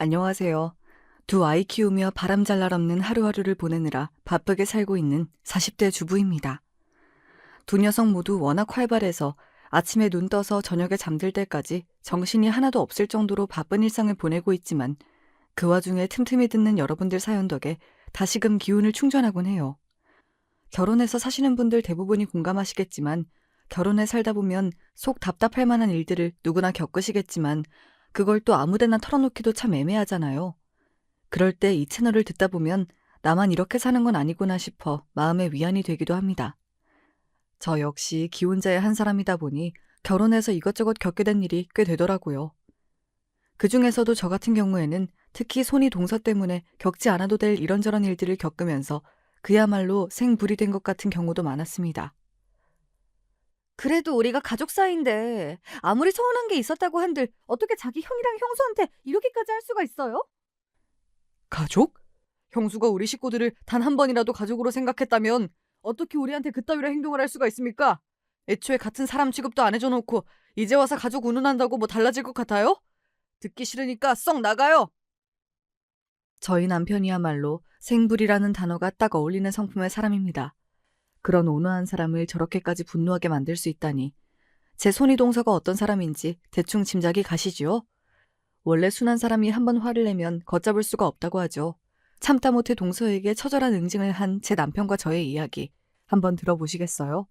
안녕하세요. 두 아이 키우며 바람잘 날 없는 하루하루를 보내느라 바쁘게 살고 있는 40대 주부입니다. 두 녀석 모두 워낙 활발해서 아침에 눈 떠서 저녁에 잠들 때까지 정신이 하나도 없을 정도로 바쁜 일상을 보내고 있지만 그 와중에 틈틈이 듣는 여러분들 사연 덕에 다시금 기운을 충전하곤 해요. 결혼해서 사시는 분들 대부분이 공감하시겠지만 결혼해 살다 보면 속 답답할 만한 일들을 누구나 겪으시겠지만 그걸 또 아무데나 털어놓기도 참 애매하잖아요. 그럴 때 이 채널을 듣다 보면 나만 이렇게 사는 건 아니구나 싶어 마음의 위안이 되기도 합니다. 저 역시 기혼자의 한 사람이다 보니 결혼해서 이것저것 겪게 된 일이 꽤 되더라고요. 그중에서도 저 같은 경우에는 특히 손이 동서 때문에 겪지 않아도 될 이런저런 일들을 겪으면서 그야말로 생불이 된 것 같은 경우도 많았습니다. 그래도 우리가 가족 사이인데 아무리 서운한 게 있었다고 한들 어떻게 자기 형이랑 형수한테 이렇게까지 할 수가 있어요? 가족? 형수가 우리 식구들을 단 한 번이라도 가족으로 생각했다면 어떻게 우리한테 그따위로 행동을 할 수가 있습니까? 애초에 같은 사람 취급도 안 해줘 놓고 이제 와서 가족 운운한다고 뭐 달라질 것 같아요? 듣기 싫으니까 썩 나가요. 저희 남편이야말로 생불이라는 단어가 딱 어울리는 성품의 사람입니다. 그런 온화한 사람을 저렇게까지 분노하게 만들 수 있다니. 제 손이 동서가 어떤 사람인지 대충 짐작이 가시지요? 원래 순한 사람이 한번 화를 내면 걷잡을 수가 없다고 하죠. 참다 못해 동서에게 처절한 응징을 한 제 남편과 저의 이야기 한번 들어보시겠어요?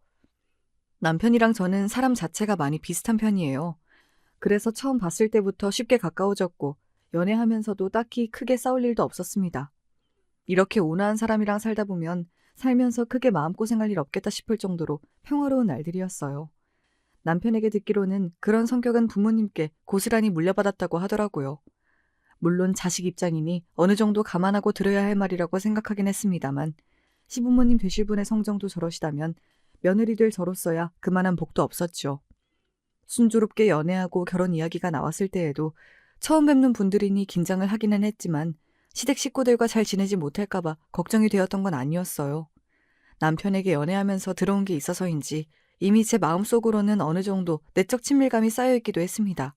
남편이랑 저는 사람 자체가 많이 비슷한 편이에요. 그래서 처음 봤을 때부터 쉽게 가까워졌고 연애하면서도 딱히 크게 싸울 일도 없었습니다. 이렇게 온화한 사람이랑 살다 보면 살면서 크게 마음고생할 일 없겠다 싶을 정도로 평화로운 날들이었어요. 남편에게 듣기로는 그런 성격은 부모님께 고스란히 물려받았다고 하더라고요. 물론 자식 입장이니 어느 정도 감안하고 들어야 할 말이라고 생각하긴 했습니다만 시부모님 되실 분의 성정도 저러시다면 며느리 될 저로서야 그만한 복도 없었죠. 순조롭게 연애하고 결혼 이야기가 나왔을 때에도 처음 뵙는 분들이니 긴장을 하기는 했지만 시댁 식구들과 잘 지내지 못할까봐 걱정이 되었던 건 아니었어요. 남편에게 연애하면서 들어온 게 있어서인지 이미 제 마음속으로는 어느 정도 내적 친밀감이 쌓여있기도 했습니다.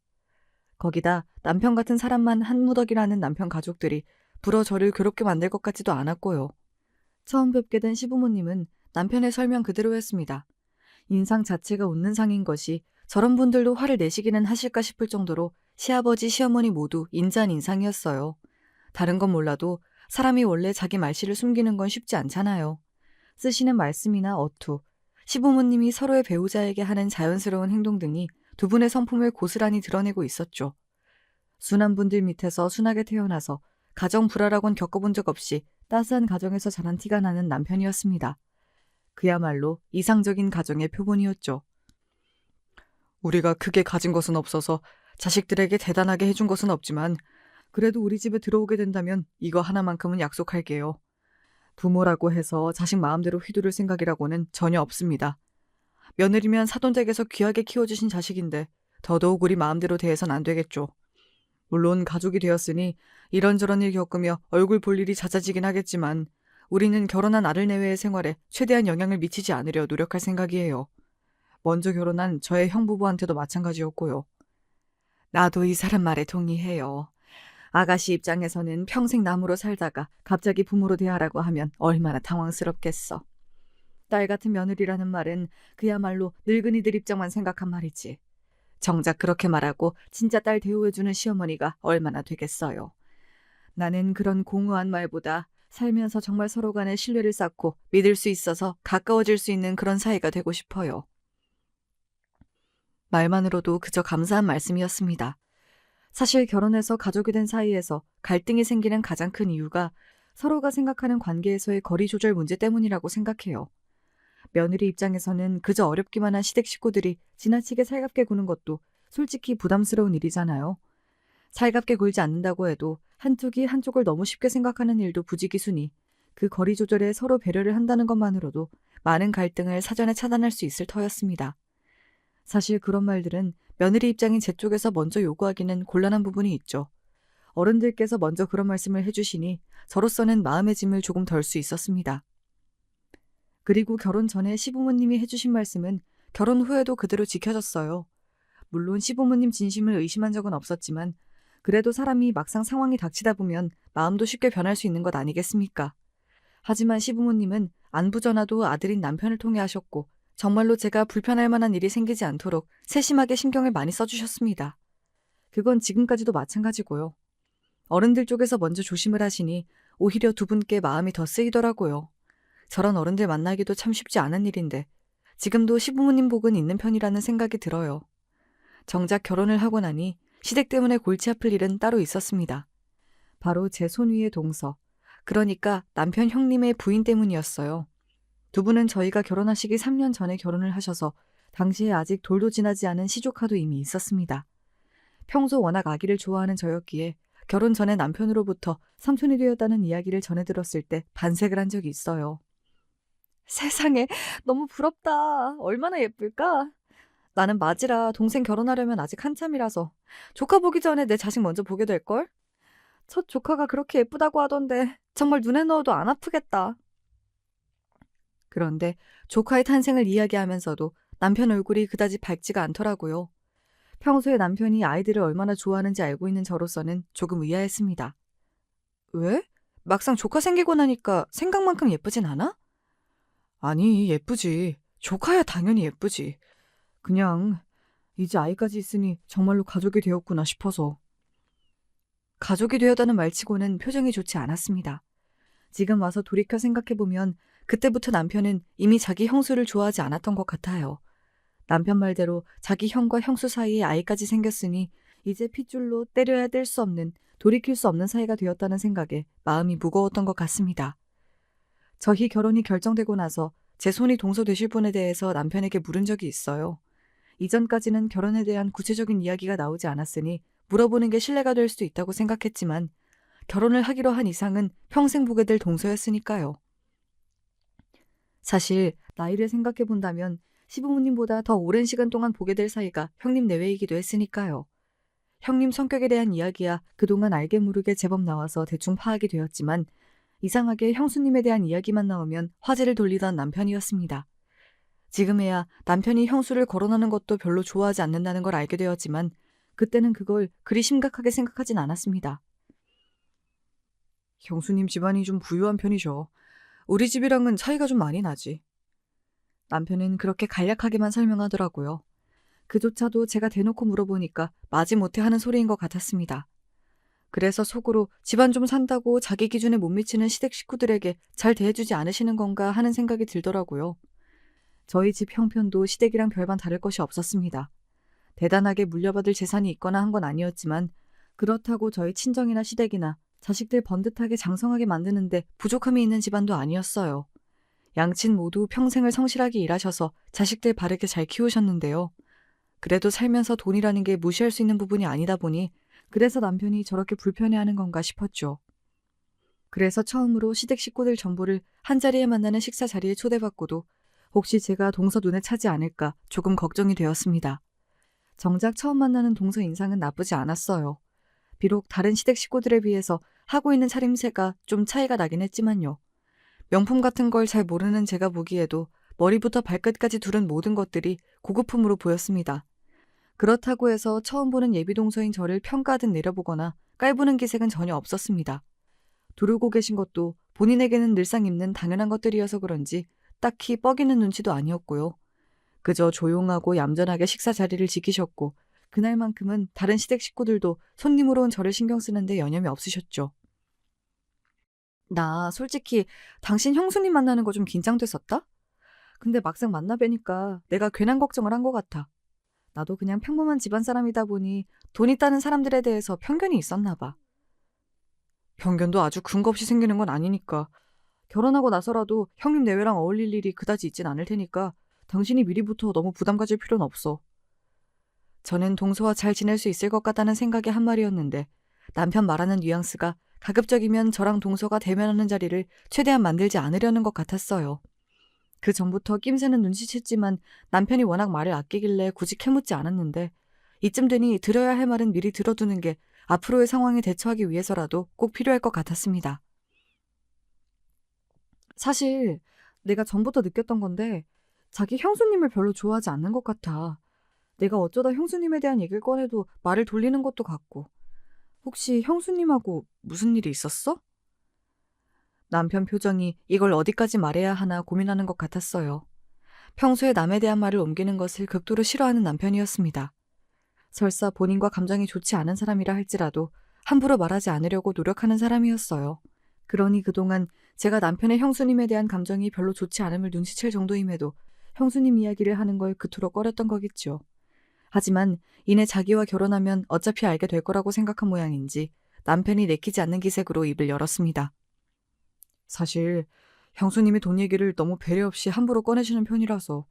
거기다 남편 같은 사람만 한 무더기라는 남편 가족들이 불어 저를 괴롭게 만들 것 같지도 않았고요. 처음 뵙게 된 시부모님은 남편의 설명 그대로였습니다. 인상 자체가 웃는 상인 것이 저런 분들도 화를 내시기는 하실까 싶을 정도로 시아버지, 시어머니 모두 인자한 인상이었어요. 다른 건 몰라도 사람이 원래 자기 말씨를 숨기는 건 쉽지 않잖아요. 쓰시는 말씀이나 어투, 시부모님이 서로의 배우자에게 하는 자연스러운 행동 등이 두 분의 성품을 고스란히 드러내고 있었죠. 순한 분들 밑에서 순하게 태어나서 가정 불화라곤 겪어본 적 없이 따스한 가정에서 자란 티가 나는 남편이었습니다. 그야말로 이상적인 가정의 표본이었죠. 우리가 크게 가진 것은 없어서 자식들에게 대단하게 해준 것은 없지만 그래도 우리 집에 들어오게 된다면 이거 하나만큼은 약속할게요. 부모라고 해서 자식 마음대로 휘두를 생각이라고는 전혀 없습니다. 며느리면 사돈댁에서 귀하게 키워주신 자식인데 더더욱 우리 마음대로 대해선 안 되겠죠. 물론 가족이 되었으니 이런저런 일 겪으며 얼굴 볼 일이 잦아지긴 하겠지만 우리는 결혼한 아들 내외의 생활에 최대한 영향을 미치지 않으려 노력할 생각이에요. 먼저 결혼한 저의 형부부한테도 마찬가지였고요. 나도 이 사람 말에 동의해요. 아가씨 입장에서는 평생 남으로 살다가 갑자기 부모로 대하라고 하면 얼마나 당황스럽겠어. 딸 같은 며느리라는 말은 그야말로 늙은이들 입장만 생각한 말이지. 정작 그렇게 말하고 진짜 딸 대우해주는 시어머니가 얼마나 되겠어요. 나는 그런 공허한 말보다 살면서 정말 서로 간에 신뢰를 쌓고 믿을 수 있어서 가까워질 수 있는 그런 사이가 되고 싶어요. 말만으로도 그저 감사한 말씀이었습니다. 사실 결혼해서 가족이 된 사이에서 갈등이 생기는 가장 큰 이유가 서로가 생각하는 관계에서의 거리 조절 문제 때문이라고 생각해요. 며느리 입장에서는 그저 어렵기만 한 시댁 식구들이 지나치게 살갑게 구는 것도 솔직히 부담스러운 일이잖아요. 살갑게 굴지 않는다고 해도 한쪽이 한쪽을 너무 쉽게 생각하는 일도 부지기수니 그 거리 조절에 서로 배려를 한다는 것만으로도 많은 갈등을 사전에 차단할 수 있을 터였습니다. 사실 그런 말들은 며느리 입장인 제 쪽에서 먼저 요구하기는 곤란한 부분이 있죠. 어른들께서 먼저 그런 말씀을 해주시니 저로서는 마음의 짐을 조금 덜 수 있었습니다. 그리고 결혼 전에 시부모님이 해주신 말씀은 결혼 후에도 그대로 지켜졌어요. 물론 시부모님 진심을 의심한 적은 없었지만 그래도 사람이 막상 상황이 닥치다 보면 마음도 쉽게 변할 수 있는 것 아니겠습니까? 하지만 시부모님은 안부 전화도 아들인 남편을 통해 하셨고 정말로 제가 불편할 만한 일이 생기지 않도록 세심하게 신경을 많이 써주셨습니다. 그건 지금까지도 마찬가지고요. 어른들 쪽에서 먼저 조심을 하시니 오히려 두 분께 마음이 더 쓰이더라고요. 저런 어른들 만나기도 참 쉽지 않은 일인데 지금도 시부모님 복은 있는 편이라는 생각이 들어요. 정작 결혼을 하고 나니 시댁 때문에 골치 아플 일은 따로 있었습니다. 바로 제 손 위의 동서, 그러니까 남편 형님의 부인 때문이었어요. 두 분은 저희가 결혼하시기 3년 전에 결혼을 하셔서 당시에 아직 돌도 지나지 않은 시조카도 이미 있었습니다. 평소 워낙 아기를 좋아하는 저였기에 결혼 전에 남편으로부터 삼촌이 되었다는 이야기를 전해 들었을 때 반색을 한 적이 있어요. 세상에, 너무 부럽다. 얼마나 예쁠까? 나는 맞이라 동생 결혼하려면 아직 한참이라서 조카 보기 전에 내 자식 먼저 보게 될걸? 첫 조카가 그렇게 예쁘다고 하던데 정말 눈에 넣어도 안 아프겠다. 그런데 조카의 탄생을 이야기하면서도 남편 얼굴이 그다지 밝지가 않더라고요. 평소에 남편이 아이들을 얼마나 좋아하는지 알고 있는 저로서는 조금 의아했습니다. 왜? 막상 조카 생기고 나니까 생각만큼 예쁘진 않아? 아니, 예쁘지. 조카야 당연히 예쁘지. 그냥 이제 아이까지 있으니 정말로 가족이 되었구나 싶어서. 가족이 되었다는 말치고는 표정이 좋지 않았습니다. 지금 와서 돌이켜 생각해보면 그때부터 남편은 이미 자기 형수를 좋아하지 않았던 것 같아요. 남편 말대로 자기 형과 형수 사이에 아이까지 생겼으니 이제 핏줄로 때려야 뗄 수 없는, 돌이킬 수 없는 사이가 되었다는 생각에 마음이 무거웠던 것 같습니다. 저희 결혼이 결정되고 나서 제 손이 동서 되실 분에 대해서 남편에게 물은 적이 있어요. 이전까지는 결혼에 대한 구체적인 이야기가 나오지 않았으니 물어보는 게 신뢰가 될 수도 있다고 생각했지만 결혼을 하기로 한 이상은 평생 보게 될 동서였으니까요. 사실 나이를 생각해 본다면 시부모님보다 더 오랜 시간 동안 보게 될 사이가 형님 내외이기도 했으니까요. 형님 성격에 대한 이야기야 그동안 알게 모르게 제법 나와서 대충 파악이 되었지만 이상하게 형수님에 대한 이야기만 나오면 화제를 돌리던 남편이었습니다. 지금에야 남편이 형수를 거론하는 것도 별로 좋아하지 않는다는 걸 알게 되었지만 그때는 그걸 그리 심각하게 생각하진 않았습니다. 형수님 집안이 좀 부유한 편이죠. 우리 집이랑은 차이가 좀 많이 나지. 남편은 그렇게 간략하게만 설명하더라고요. 그조차도 제가 대놓고 물어보니까 마지못해 하는 소리인 것 같았습니다. 그래서 속으로 집안 좀 산다고 자기 기준에 못 미치는 시댁 식구들에게 잘 대해주지 않으시는 건가 하는 생각이 들더라고요. 저희 집 형편도 시댁이랑 별반 다를 것이 없었습니다. 대단하게 물려받을 재산이 있거나 한 건 아니었지만 그렇다고 저희 친정이나 시댁이나 자식들 번듯하게 장성하게 만드는데 부족함이 있는 집안도 아니었어요. 양친 모두 평생을 성실하게 일하셔서 자식들 바르게 잘 키우셨는데요. 그래도 살면서 돈이라는 게 무시할 수 있는 부분이 아니다 보니 그래서 남편이 저렇게 불편해하는 건가 싶었죠. 그래서 처음으로 시댁 식구들 전부를 한자리에 만나는 식사 자리에 초대받고도 혹시 제가 동서 눈에 차지 않을까 조금 걱정이 되었습니다. 정작 처음 만나는 동서 인상은 나쁘지 않았어요. 비록 다른 시댁 식구들에 비해서 하고 있는 차림새가 좀 차이가 나긴 했지만요. 명품 같은 걸 잘 모르는 제가 보기에도 머리부터 발끝까지 두른 모든 것들이 고급품으로 보였습니다. 그렇다고 해서 처음 보는 예비동서인 저를 평가하듯 내려보거나 깔보는 기색은 전혀 없었습니다. 두르고 계신 것도 본인에게는 늘상 입는 당연한 것들이어서 그런지 딱히 뻐기는 눈치도 아니었고요. 그저 조용하고 얌전하게 식사 자리를 지키셨고 그날만큼은 다른 시댁 식구들도 손님으로 온 저를 신경 쓰는데 여념이 없으셨죠. 나 솔직히 당신 형수님 만나는 거 좀 긴장됐었다? 근데 막상 만나 뵈니까 내가 괜한 걱정을 한 것 같아. 나도 그냥 평범한 집안 사람이다 보니 돈 있다는 사람들에 대해서 편견이 있었나 봐. 편견도 아주 근거 없이 생기는 건 아니니까. 결혼하고 나서라도 형님 내외랑 어울릴 일이 그다지 있진 않을 테니까 당신이 미리부터 너무 부담 가질 필요는 없어. 저는 동서와 잘 지낼 수 있을 것 같다는 생각이 한 말이었는데 남편 말하는 뉘앙스가 가급적이면 저랑 동서가 대면하는 자리를 최대한 만들지 않으려는 것 같았어요. 그 전부터 낌새는 눈치챘지만 남편이 워낙 말을 아끼길래 굳이 캐묻지 않았는데 이쯤 되니 들어야 할 말은 미리 들어두는 게 앞으로의 상황에 대처하기 위해서라도 꼭 필요할 것 같았습니다. 사실 내가 전부터 느꼈던 건데 자기 형수님을 별로 좋아하지 않는 것 같아. 내가 어쩌다 형수님에 대한 얘기를 꺼내도 말을 돌리는 것도 같고 혹시 형수님하고 무슨 일이 있었어? 남편 표정이 이걸 어디까지 말해야 하나 고민하는 것 같았어요. 평소에 남에 대한 말을 옮기는 것을 극도로 싫어하는 남편이었습니다. 설사 본인과 감정이 좋지 않은 사람이라 할지라도 함부로 말하지 않으려고 노력하는 사람이었어요. 그러니 그동안 제가 남편의 형수님에 대한 감정이 별로 좋지 않음을 눈치챌 정도임에도 형수님 이야기를 하는 걸 그토록 꺼렸던 거겠죠. 하지만 이내 자기와 결혼하면 어차피 알게 될 거라고 생각한 모양인지 남편이 내키지 않는 기색으로 입을 열었습니다. 사실 형수님이 돈 얘기를 너무 배려 없이 함부로 꺼내시는 편이라서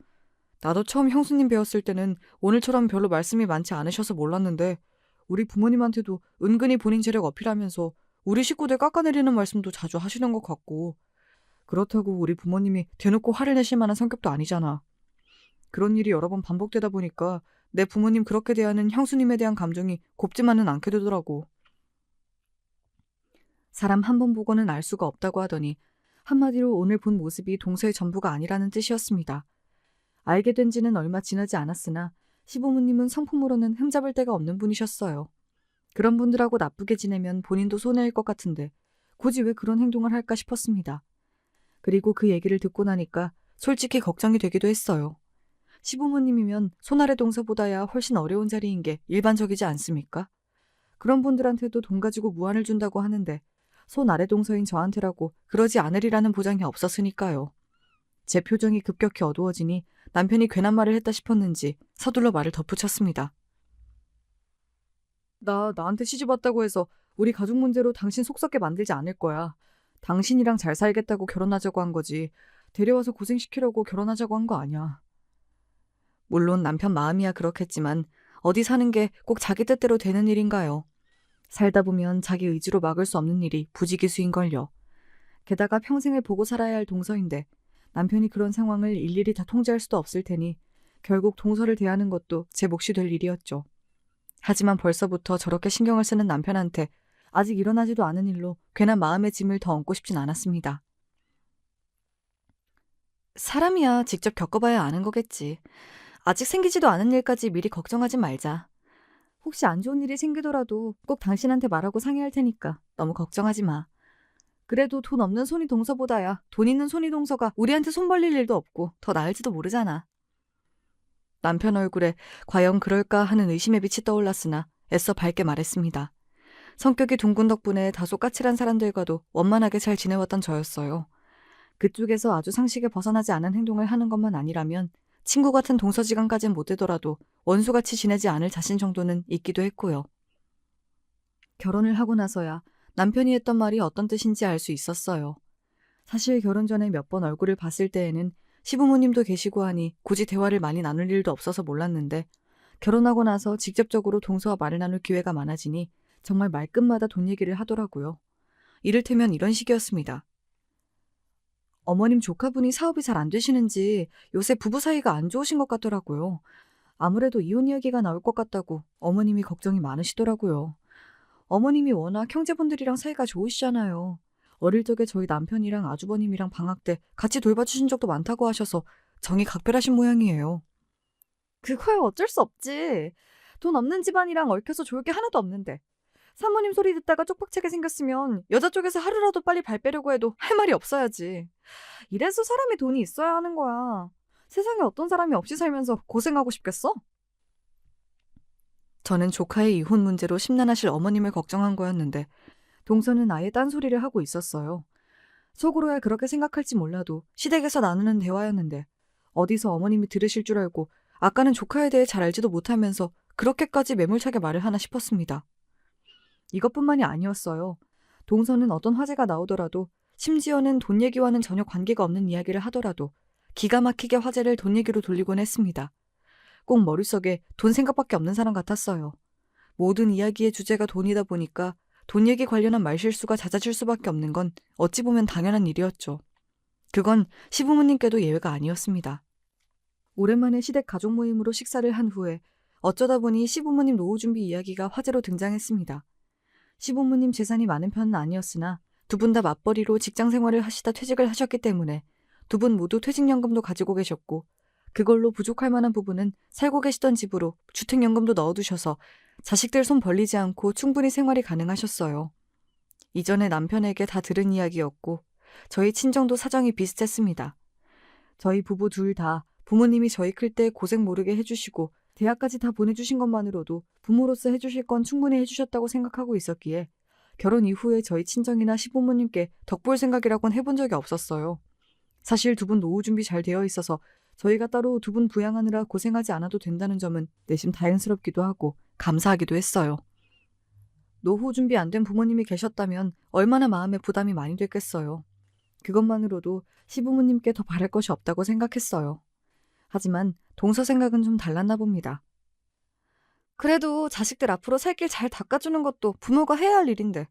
나도 처음 형수님 배웠을 때는 오늘처럼 별로 말씀이 많지 않으셔서 몰랐는데 우리 부모님한테도 은근히 본인 재력 어필하면서 우리 식구들 깎아내리는 말씀도 자주 하시는 것 같고 그렇다고 우리 부모님이 대놓고 화를 내실 만한 성격도 아니잖아. 그런 일이 여러 번 반복되다 보니까 내 부모님 그렇게 대하는 형수님에 대한 감정이 곱지만은 않게 되더라고. 사람 한 번 보고는 알 수가 없다고 하더니 한마디로 오늘 본 모습이 동서의 전부가 아니라는 뜻이었습니다. 알게 된 지는 얼마 지나지 않았으나 시부모님은 성품으로는 흠잡을 데가 없는 분이셨어요. 그런 분들하고 나쁘게 지내면 본인도 손해일 것 같은데 굳이 왜 그런 행동을 할까 싶었습니다. 그리고 그 얘기를 듣고 나니까 솔직히 걱정이 되기도 했어요. 시부모님이면 손아래 동서보다야 훨씬 어려운 자리인 게 일반적이지 않습니까? 그런 분들한테도 돈 가지고 무안을 준다고 하는데 손아래 동서인 저한테라고 그러지 않으리라는 보장이 없었으니까요. 제 표정이 급격히 어두워지니 남편이 괜한 말을 했다 싶었는지 서둘러 말을 덧붙였습니다. 나한테 시집 왔다고 해서 우리 가족 문제로 당신 속 썩게 만들지 않을 거야. 당신이랑 잘 살겠다고 결혼하자고 한 거지. 데려와서 고생시키려고 결혼하자고 한 거 아니야. 물론 남편 마음이야 그렇겠지만 어디 사는 게 꼭 자기 뜻대로 되는 일인가요? 살다 보면 자기 의지로 막을 수 없는 일이 부지기수인걸요. 게다가 평생을 보고 살아야 할 동서인데 남편이 그런 상황을 일일이 다 통제할 수도 없을 테니 결국 동서를 대하는 것도 제 몫이 될 일이었죠. 하지만 벌써부터 저렇게 신경을 쓰는 남편한테 아직 일어나지도 않은 일로 괜한 마음의 짐을 더 얹고 싶진 않았습니다. 사람이야 직접 겪어봐야 아는 거겠지. 아직 생기지도 않은 일까지 미리 걱정하지 말자. 혹시 안 좋은 일이 생기더라도 꼭 당신한테 말하고 상의할 테니까 너무 걱정하지 마. 그래도 돈 없는 손이 동서보다야 돈 있는 손이 동서가 우리한테 손 벌릴 일도 없고 더 나을지도 모르잖아. 남편 얼굴에 과연 그럴까 하는 의심의 빛이 떠올랐으나 애써 밝게 말했습니다. 성격이 둥근 덕분에 다소 까칠한 사람들과도 원만하게 잘 지내왔던 저였어요. 그쪽에서 아주 상식에 벗어나지 않은 행동을 하는 것만 아니라면 친구 같은 동서지간까진 못 되더라도 원수같이 지내지 않을 자신 정도는 있기도 했고요. 결혼을 하고 나서야 남편이 했던 말이 어떤 뜻인지 알 수 있었어요. 사실 결혼 전에 몇 번 얼굴을 봤을 때에는 시부모님도 계시고 하니 굳이 대화를 많이 나눌 일도 없어서 몰랐는데 결혼하고 나서 직접적으로 동서와 말을 나눌 기회가 많아지니 정말 말끝마다 돈 얘기를 하더라고요. 이를테면 이런 식이었습니다. 어머님 조카분이 사업이 잘 안 되시는지 요새 부부 사이가 안 좋으신 것 같더라고요. 아무래도 이혼 이야기가 나올 것 같다고 어머님이 걱정이 많으시더라고요. 어머님이 워낙 형제분들이랑 사이가 좋으시잖아요. 어릴 적에 저희 남편이랑 아주버님이랑 방학 때 같이 돌봐주신 적도 많다고 하셔서 정이 각별하신 모양이에요. 그거야 어쩔 수 없지. 돈 없는 집안이랑 얽혀서 좋을 게 하나도 없는데. 사모님 소리 듣다가 쪽박차게 생겼으면 여자 쪽에서 하루라도 빨리 발 빼려고 해도 할 말이 없어야지. 이래서 사람이 돈이 있어야 하는 거야. 세상에 어떤 사람이 없이 살면서 고생하고 싶겠어? 저는 조카의 이혼 문제로 심란하실 어머님을 걱정한 거였는데 동서는 아예 딴소리를 하고 있었어요. 속으로야 그렇게 생각할지 몰라도 시댁에서 나누는 대화였는데 어디서 어머님이 들으실 줄 알고 아까는 조카에 대해 잘 알지도 못하면서 그렇게까지 매몰차게 말을 하나 싶었습니다. 이것뿐만이 아니었어요. 동서는 어떤 화제가 나오더라도 심지어는 돈 얘기와는 전혀 관계가 없는 이야기를 하더라도 기가 막히게 화제를 돈 얘기로 돌리곤 했습니다. 꼭 머릿속에 돈 생각밖에 없는 사람 같았어요. 모든 이야기의 주제가 돈이다 보니까 돈 얘기 관련한 말실수가 잦아질 수밖에 없는 건 어찌 보면 당연한 일이었죠. 그건 시부모님께도 예외가 아니었습니다. 오랜만에 시댁 가족 모임으로 식사를 한 후에 어쩌다 보니 시부모님 노후 준비 이야기가 화제로 등장했습니다. 시부모님 재산이 많은 편은 아니었으나 두 분 다 맞벌이로 직장 생활을 하시다 퇴직을 하셨기 때문에 두 분 모두 퇴직연금도 가지고 계셨고 그걸로 부족할 만한 부분은 살고 계시던 집으로 주택연금도 넣어두셔서 자식들 손 벌리지 않고 충분히 생활이 가능하셨어요. 이전에 남편에게 다 들은 이야기였고 저희 친정도 사정이 비슷했습니다. 저희 부부 둘 다 부모님이 저희 클 때 고생 모르게 해주시고 대학까지 다 보내주신 것만으로도 부모로서 해주실 건 충분히 해주셨다고 생각하고 있었기에 결혼 이후에 저희 친정이나 시부모님께 덕볼 생각이라곤 해본 적이 없었어요. 사실 두 분 노후 준비 잘 되어 있어서 저희가 따로 두 분 부양하느라 고생하지 않아도 된다는 점은 내심 다행스럽기도 하고 감사하기도 했어요. 노후 준비 안 된 부모님이 계셨다면 얼마나 마음에 부담이 많이 됐겠어요. 그것만으로도 시부모님께 더 바랄 것이 없다고 생각했어요. 하지만 동서 생각은 좀 달랐나 봅니다. 그래도 자식들 앞으로 살 길 잘 닦아주는 것도 부모가 해야 할 일인데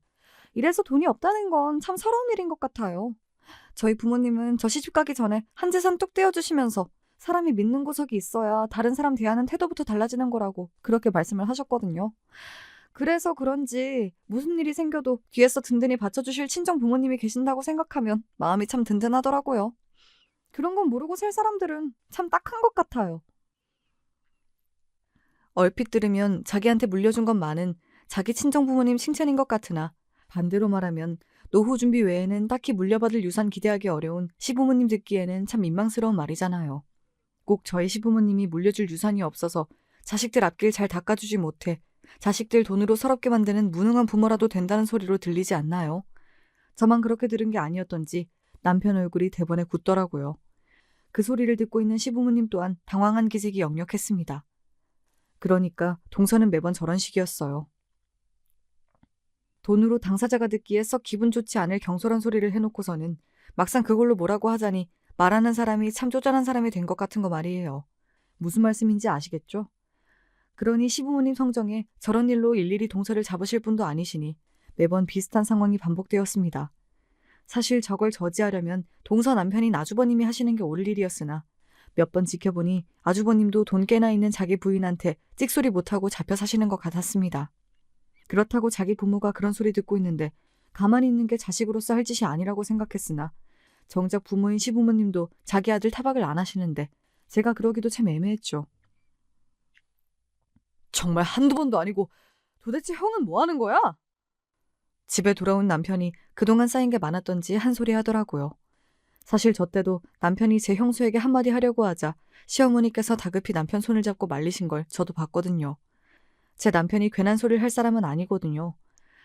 이래서 돈이 없다는 건 참 서러운 일인 것 같아요. 저희 부모님은 저 시집 가기 전에 한 재산 뚝 떼어주시면서 사람이 믿는 구석이 있어야 다른 사람 대하는 태도부터 달라지는 거라고 그렇게 말씀을 하셨거든요. 그래서 그런지 무슨 일이 생겨도 뒤에서 든든히 받쳐주실 친정 부모님이 계신다고 생각하면 마음이 참 든든하더라고요. 그런 건 모르고 살 사람들은 참 딱한 것 같아요. 얼핏 들으면 자기한테 물려준 것만은 자기 친정 부모님 칭찬인 것 같으나 반대로 말하면 노후 준비 외에는 딱히 물려받을 유산 기대하기 어려운 시부모님 듣기에는 참 민망스러운 말이잖아요. 꼭 저희 시부모님이 물려줄 유산이 없어서 자식들 앞길 잘 닦아주지 못해 자식들 돈으로 서럽게 만드는 무능한 부모라도 된다는 소리로 들리지 않나요? 저만 그렇게 들은 게 아니었던지 남편 얼굴이 대번에 굳더라고요. 그 소리를 듣고 있는 시부모님 또한 당황한 기색이 역력했습니다. 그러니까 동서는 매번 저런 식이었어요. 돈으로 당사자가 듣기에 썩 기분 좋지 않을 경솔한 소리를 해놓고서는 막상 그걸로 뭐라고 하자니 말하는 사람이 참 쪼잔한 사람이 된 것 같은 거 말이에요. 무슨 말씀인지 아시겠죠? 그러니 시부모님 성정에 저런 일로 일일이 동서를 잡으실 분도 아니시니 매번 비슷한 상황이 반복되었습니다. 사실 저걸 저지하려면 동서 남편인 아주버님이 하시는 게 옳을 일이었으나 몇 번 지켜보니 아주버님도 돈 꽤나 있는 자기 부인한테 찍소리 못하고 잡혀 사시는 것 같았습니다. 그렇다고 자기 부모가 그런 소리 듣고 있는데 가만히 있는 게 자식으로서 할 짓이 아니라고 생각했으나 정작 부모인 시부모님도 자기 아들 타박을 안 하시는데 제가 그러기도 참 애매했죠. 정말 한두 번도 아니고 도대체 형은 뭐 하는 거야? 집에 돌아온 남편이 그동안 쌓인 게 많았던지 한 소리 하더라고요. 사실 저 때도 남편이 제 형수에게 한마디 하려고 하자 시어머니께서 다급히 남편 손을 잡고 말리신 걸 저도 봤거든요. 제 남편이 괜한 소리를 할 사람은 아니거든요.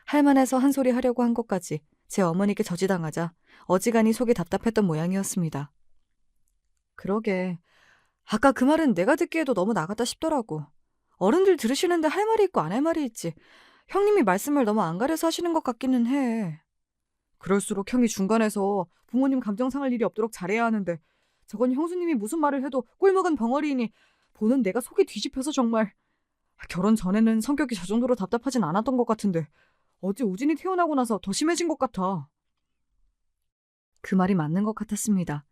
할만해서 한 소리 하려고 한 것까지 제 어머니께 저지당하자 어지간히 속이 답답했던 모양이었습니다. 그러게. 아까 그 말은 내가 듣기에도 너무 나갔다 싶더라고. 어른들 들으시는데 할 말이 있고 안 할 말이 있지. 형님이 말씀을 너무 안 가려서 하시는 것 같기는 해. 그럴수록 형이 중간에서 부모님 감정 상할 일이 없도록 잘해야 하는데 저건 형수님이 무슨 말을 해도 꿀먹은 벙어리이니 보는 내가 속이 뒤집혀서 정말. 결혼 전에는 성격이 저 정도로 답답하진 않았던 것 같은데 어제 우진이 태어나고 나서 더 심해진 것 같아. 그 말이 맞는 것 같았습니다.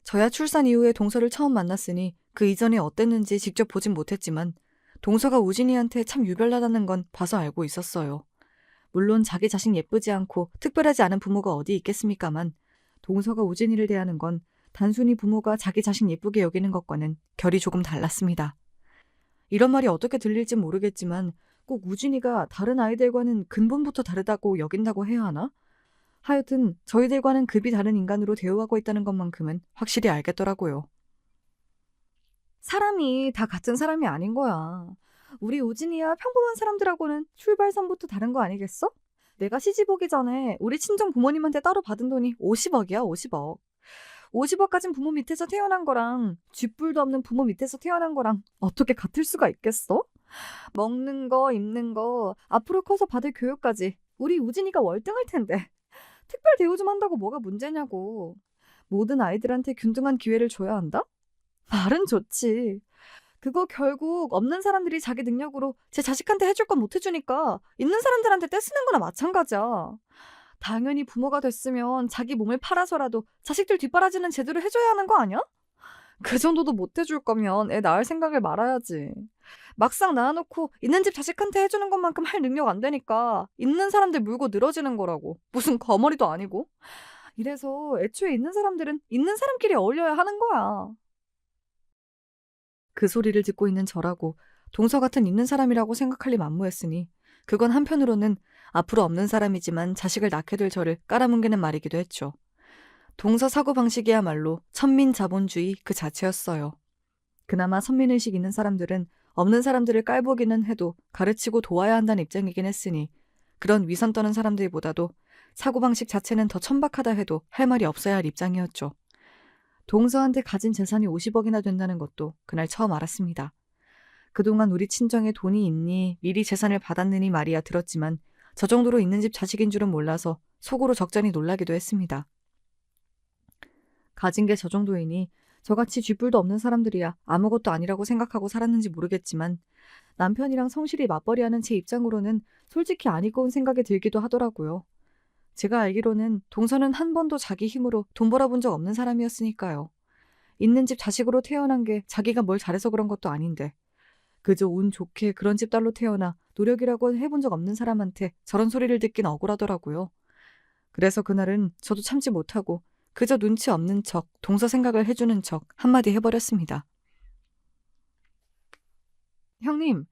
저야 출산 이후에 동서를 처음 만났으니 그 이전에 어땠는지 직접 보진 못했지만 동서가 우진이한테 참 유별나다는 건 봐서 알고 있었어요. 물론 자기 자식 예쁘지 않고 특별하지 않은 부모가 어디 있겠습니까만 동서가 우진이를 대하는 건 단순히 부모가 자기 자식 예쁘게 여기는 것과는 결이 조금 달랐습니다. 이런 말이 어떻게 들릴지 모르겠지만 꼭 우진이가 다른 아이들과는 근본부터 다르다고 여긴다고 해야 하나? 하여튼 저희들과는 급이 다른 인간으로 대우하고 있다는 것만큼은 확실히 알겠더라고요. 사람이 다 같은 사람이 아닌 거야. 우리 우진이야 평범한 사람들하고는 출발선부터 다른 거 아니겠어? 내가 시집 오기 전에 우리 친정 부모님한테 따로 받은 돈이 50억이야, 50억. 50억 가진 부모 밑에서 태어난 거랑 쥐뿔도 없는 부모 밑에서 태어난 거랑 어떻게 같을 수가 있겠어? 먹는 거, 입는 거, 앞으로 커서 받을 교육까지 우리 우진이가 월등할 텐데. 특별 대우 좀 한다고 뭐가 문제냐고. 모든 아이들한테 균등한 기회를 줘야 한다? 말은 좋지. 그거 결국 없는 사람들이 자기 능력으로 제 자식한테 해줄 건 못 해주니까 있는 사람들한테 떼쓰는 거나 마찬가지야. 당연히 부모가 됐으면 자기 몸을 팔아서라도 자식들 뒷바라지는 제대로 해줘야 하는 거 아니야? 그 정도도 못 해줄 거면 애 낳을 생각을 말아야지. 막상 낳아놓고 있는 집 자식한테 해주는 것만큼 할 능력 안 되니까 있는 사람들 물고 늘어지는 거라고. 무슨 거머리도 아니고. 이래서 애초에 있는 사람들은 있는 사람끼리 어울려야 하는 거야. 그 소리를 듣고 있는 저라고 동서 같은 있는 사람이라고 생각할 리 만무했으니 그건 한편으로는 앞으로 없는 사람이지만 자식을 낳게 될 저를 깔아뭉개는 말이기도 했죠. 동서 사고방식이야말로 천민자본주의 그 자체였어요. 그나마 선민의식 있는 사람들은 없는 사람들을 깔보기는 해도 가르치고 도와야 한다는 입장이긴 했으니 그런 위선 떠는 사람들보다도 사고방식 자체는 더 천박하다 해도 할 말이 없어야 할 입장이었죠. 동서한테 가진 재산이 50억이나 된다는 것도 그날 처음 알았습니다. 그동안 우리 친정에 돈이 있니 미리 재산을 받았느니 말이야 들었지만 저 정도로 있는 집 자식인 줄은 몰라서 속으로 적잖이 놀라기도 했습니다. 가진 게 저 정도이니 저같이 쥐뿔도 없는 사람들이야 아무것도 아니라고 생각하고 살았는지 모르겠지만 남편이랑 성실히 맞벌이하는 제 입장으로는 솔직히 안 입고 온 생각이 들기도 하더라고요. 제가 알기로는 동서는 한 번도 자기 힘으로 돈 벌어본 적 없는 사람이었으니까요. 있는 집 자식으로 태어난 게 자기가 뭘 잘해서 그런 것도 아닌데 그저 운 좋게 그런 집 딸로 태어나 노력이라고 해본 적 없는 사람한테 저런 소리를 듣긴 억울하더라고요. 그래서 그날은 저도 참지 못하고 그저 눈치 없는 척, 동서 생각을 해주는 척 한마디 해버렸습니다. 형님,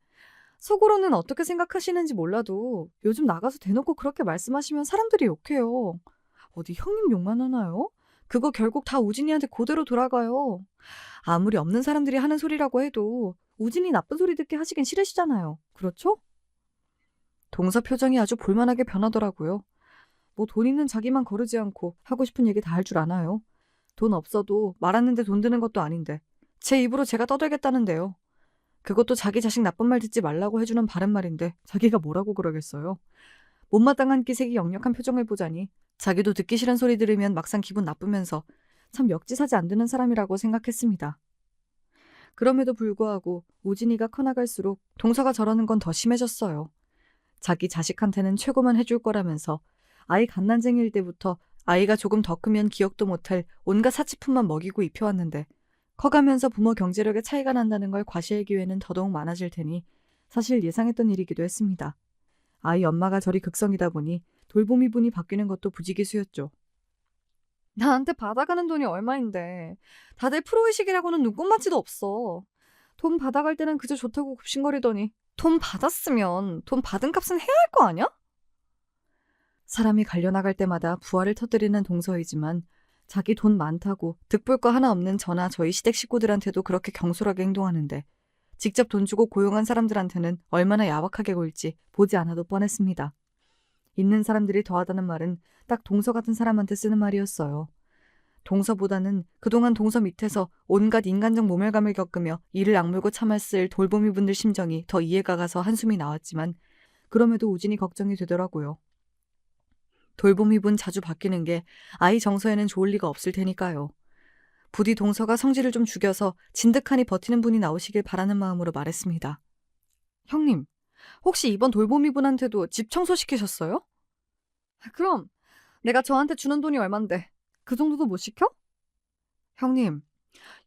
속으로는 어떻게 생각하시는지 몰라도 요즘 나가서 대놓고 그렇게 말씀하시면 사람들이 욕해요. 어디 형님 욕만 하나요? 그거 결국 다 우진이한테 그대로 돌아가요. 아무리 없는 사람들이 하는 소리라고 해도 우진이 나쁜 소리 듣게 하시긴 싫으시잖아요. 그렇죠? 동서 표정이 아주 볼만하게 변하더라고요. 뭐 돈 있는 자기만 거르지 않고 하고 싶은 얘기 다 할 줄 아나요? 돈 없어도 말하는데 돈 드는 것도 아닌데 제 입으로 제가 떠들겠다는데요. 그것도 자기 자식 나쁜 말 듣지 말라고 해주는 바른 말인데 자기가 뭐라고 그러겠어요. 못마땅한 기색이 역력한 표정을 보자니 자기도 듣기 싫은 소리 들으면 막상 기분 나쁘면서 참 역지사지 안 되는 사람이라고 생각했습니다. 그럼에도 불구하고 우진이가 커나갈수록 동서가 저러는 건 더 심해졌어요. 자기 자식한테는 최고만 해줄 거라면서 아이 갓난쟁이일 때부터 아이가 조금 더 크면 기억도 못할 온갖 사치품만 먹이고 입혀왔는데 커가면서 부모 경제력에 차이가 난다는 걸 과시할 기회는 더더욱 많아질 테니 사실 예상했던 일이기도 했습니다. 아이 엄마가 저리 극성이다 보니 돌보미 분이 바뀌는 것도 부지기수였죠. 나한테 받아가는 돈이 얼마인데 다들 프로의식이라고는 눈꼽만치도 없어. 돈 받아갈 때는 그저 좋다고 굽신거리더니 돈 받았으면 돈 받은 값은 해야 할 거 아니야? 사람이 갈려나갈 때마다 부활을 터뜨리는 동서이지만 자기 돈 많다고 득볼 거 하나 없는 저나 저희 시댁 식구들한테도 그렇게 경솔하게 행동하는데 직접 돈 주고 고용한 사람들한테는 얼마나 야박하게 굴지 보지 않아도 뻔했습니다. 있는 사람들이 더하다는 말은 딱 동서 같은 사람한테 쓰는 말이었어요. 동서보다는 그동안 동서 밑에서 온갖 인간적 모멸감을 겪으며 이를 악물고 참았을 돌보미 분들 심정이 더 이해가 가서 한숨이 나왔지만 그럼에도 우진이 걱정이 되더라고요. 돌보미 분 자주 바뀌는 게 아이 정서에는 좋을 리가 없을 테니까요. 부디 동서가 성질을 좀 죽여서 진득하니 버티는 분이 나오시길 바라는 마음으로 말했습니다. 형님, 혹시 이번 돌보미 분한테도 집 청소시키셨어요? 그럼 내가 저한테 주는 돈이 얼만데 그 정도도 못 시켜? 형님,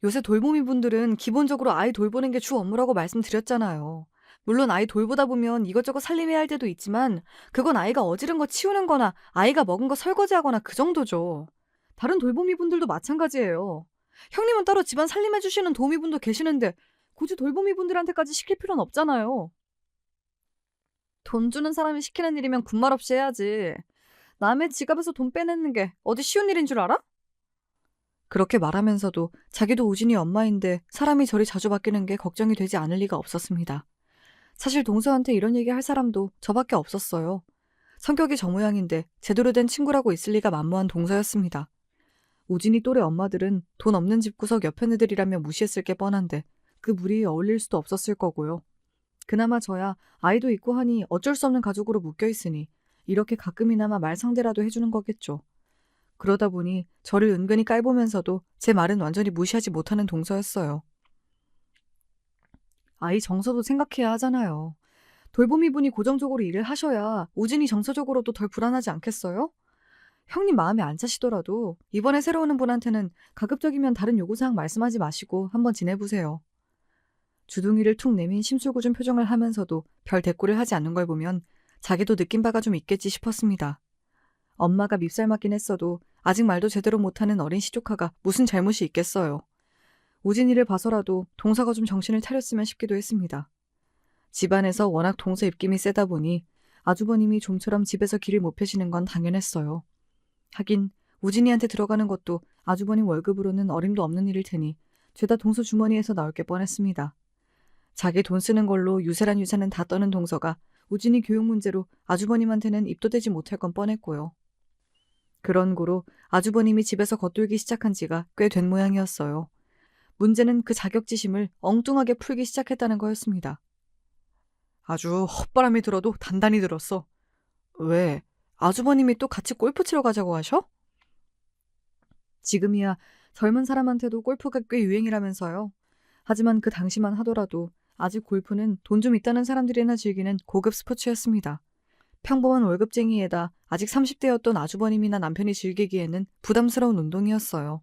요새 돌보미 분들은 기본적으로 아이 돌보는 게 주 업무라고 말씀드렸잖아요. 물론 아이 돌보다 보면 이것저것 살림해야 할 때도 있지만 그건 아이가 어지른 거 치우는 거나 아이가 먹은 거 설거지하거나 그 정도죠. 다른 돌보미 분들도 마찬가지예요. 형님은 따로 집안 살림해 주시는 도우미 분도 계시는데 굳이 돌보미 분들한테까지 시킬 필요는 없잖아요. 돈 주는 사람이 시키는 일이면 군말 없이 해야지. 남의 지갑에서 돈 빼내는 게 어디 쉬운 일인 줄 알아? 그렇게 말하면서도 자기도 우진이 엄마인데 사람이 저리 자주 바뀌는 게 걱정이 되지 않을 리가 없었습니다. 사실 동서한테 이런 얘기 할 사람도 저밖에 없었어요. 성격이 저 모양인데 제대로 된 친구라고 있을 리가 만무한 동서였습니다. 우진이 또래 엄마들은 돈 없는 집구석 옆에 애들이라며 무시했을 게 뻔한데 그 무리에 어울릴 수도 없었을 거고요. 그나마 저야 아이도 있고 하니 어쩔 수 없는 가족으로 묶여있으니 이렇게 가끔이나마 말 상대라도 해주는 거겠죠. 그러다 보니 저를 은근히 깔보면서도 제 말은 완전히 무시하지 못하는 동서였어요. 아이 정서도 생각해야 하잖아요. 돌보미 분이 고정적으로 일을 하셔야 우진이 정서적으로도 덜 불안하지 않겠어요? 형님 마음에 안 차시더라도 이번에 새로 오는 분한테는 가급적이면 다른 요구사항 말씀하지 마시고 한번 지내보세요. 주둥이를 툭 내민 심술궂은 표정을 하면서도 별 대꾸를 하지 않는 걸 보면 자기도 느낀 바가 좀 있겠지 싶었습니다. 엄마가 밉살 맞긴 했어도 아직 말도 제대로 못하는 어린 시조카가 무슨 잘못이 있겠어요. 우진이를 봐서라도 동서가 좀 정신을 차렸으면 싶기도 했습니다. 집안에서 워낙 동서 입김이 세다 보니 아주버님이 좀처럼 집에서 길을 못 펴시는 건 당연했어요. 하긴 우진이한테 들어가는 것도 아주버님 월급으로는 어림도 없는 일일 테니 죄다 동서 주머니에서 나올 게 뻔했습니다. 자기 돈 쓰는 걸로 유세란 유산은 다 떠는 동서가 우진이 교육 문제로 아주버님한테는 입도 대지 못할 건 뻔했고요. 그런 고로 아주버님이 집에서 겉돌기 시작한 지가 꽤 된 모양이었어요. 문제는 그 자격지심을 엉뚱하게 풀기 시작했다는 거였습니다. 아주 헛바람이 들어도 단단히 들었어. 왜? 아주버님이 또 같이 골프 치러 가자고 하셔? 지금이야 젊은 사람한테도 골프가 꽤 유행이라면서요. 하지만 그 당시만 하더라도 아직 골프는 돈 좀 있다는 사람들이나 즐기는 고급 스포츠였습니다. 평범한 월급쟁이에다 아직 30대였던 아주버님이나 남편이 즐기기에는 부담스러운 운동이었어요.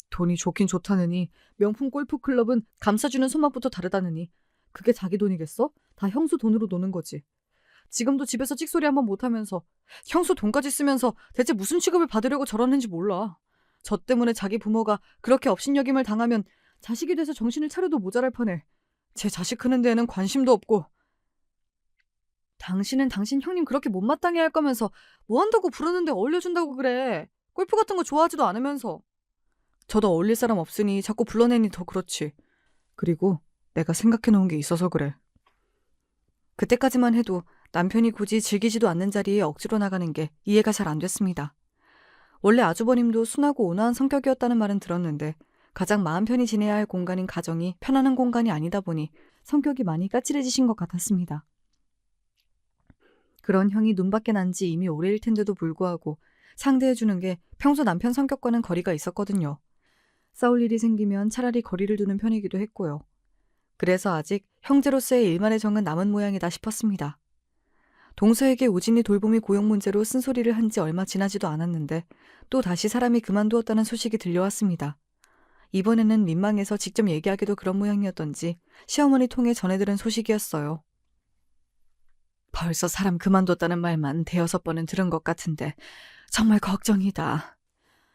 돈이 좋긴 좋다느니 명품 골프클럽은 감싸주는 손맛부터 다르다느니 그게 자기 돈이겠어? 다 형수 돈으로 노는 거지. 지금도 집에서 찍소리 한번 못하면서 형수 돈까지 쓰면서 대체 무슨 취급을 받으려고 저러는지 몰라. 저 때문에 자기 부모가 그렇게 업신여김을 당하면 자식이 돼서 정신을 차려도 모자랄 판에 제 자식 크는 데에는 관심도 없고. 당신은 당신 형님 그렇게 못마땅해 할 거면서 뭐 한다고 부르는데 어울려준다고 그래. 골프 같은 거 좋아하지도 않으면서. 저도 어울릴 사람 없으니 자꾸 불러내니 더 그렇지. 그리고 내가 생각해놓은 게 있어서 그래. 그때까지만 해도 남편이 굳이 즐기지도 않는 자리에 억지로 나가는 게 이해가 잘 안 됐습니다. 원래 아주버님도 순하고 온화한 성격이었다는 말은 들었는데 가장 마음 편히 지내야 할 공간인 가정이 편안한 공간이 아니다 보니 성격이 많이 까칠해지신 것 같았습니다. 그런 형이 눈밖에 난 지 이미 오래일 텐데도 불구하고 상대해주는 게 평소 남편 성격과는 거리가 있었거든요. 싸울 일이 생기면 차라리 거리를 두는 편이기도 했고요. 그래서 아직 형제로서의 일만의 정은 남은 모양이다 싶었습니다. 동서에게 우진이 돌봄이 고용 문제로 쓴소리를 한 지 얼마 지나지도 않았는데 또 다시 사람이 그만두었다는 소식이 들려왔습니다. 이번에는 민망해서 직접 얘기하기도 그런 모양이었던지 시어머니 통해 전해들은 소식이었어요. 벌써 사람 그만뒀다는 말만 대여섯 번은 들은 것 같은데 정말 걱정이다.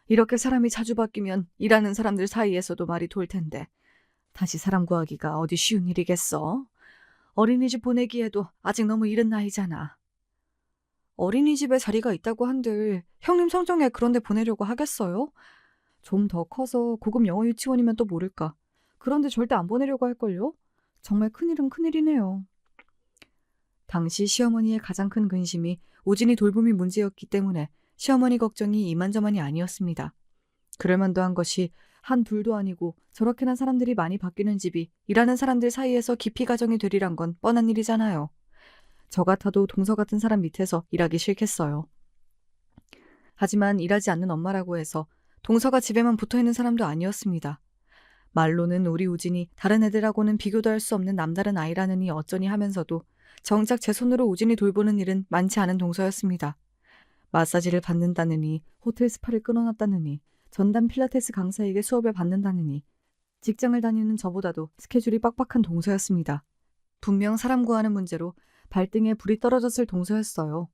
이렇게 사람이 자주 바뀌면 일하는 사람들 사이에서도 말이 돌 텐데 다시 사람 구하기가 어디 쉬운 일이겠어? 어린이집 보내기에도 아직 너무 이른 나이잖아. 어린이집에 자리가 있다고 한들 형님 성정에 그런 데 보내려고 하겠어요? 좀 더 커서 고급 영어 유치원이면 또 모를까. 그런데 절대 안 보내려고 할걸요? 정말 큰일은 큰일이네요. 당시 시어머니의 가장 큰 근심이 우진이 돌봄이 문제였기 때문에 시어머니 걱정이 이만저만이 아니었습니다. 그럴만도 한 것이 한 둘도 아니고 저렇게나 사람들이 많이 바뀌는 집이 일하는 사람들 사이에서 깊이 가정이 되리란 건 뻔한 일이잖아요. 저 같아도 동서 같은 사람 밑에서 일하기 싫겠어요. 하지만 일하지 않는 엄마라고 해서 동서가 집에만 붙어있는 사람도 아니었습니다. 말로는 우리 우진이 다른 애들하고는 비교도 할 수 없는 남다른 아이라느니 어쩌니 하면서도 정작 제 손으로 우진이 돌보는 일은 많지 않은 동서였습니다. 마사지를 받는다느니, 호텔 스파를 끊어놨다느니, 전담 필라테스 강사에게 수업을 받는다느니 직장을 다니는 저보다도 스케줄이 빡빡한 동서였습니다. 분명 사람 구하는 문제로 발등에 불이 떨어졌을 동서였어요.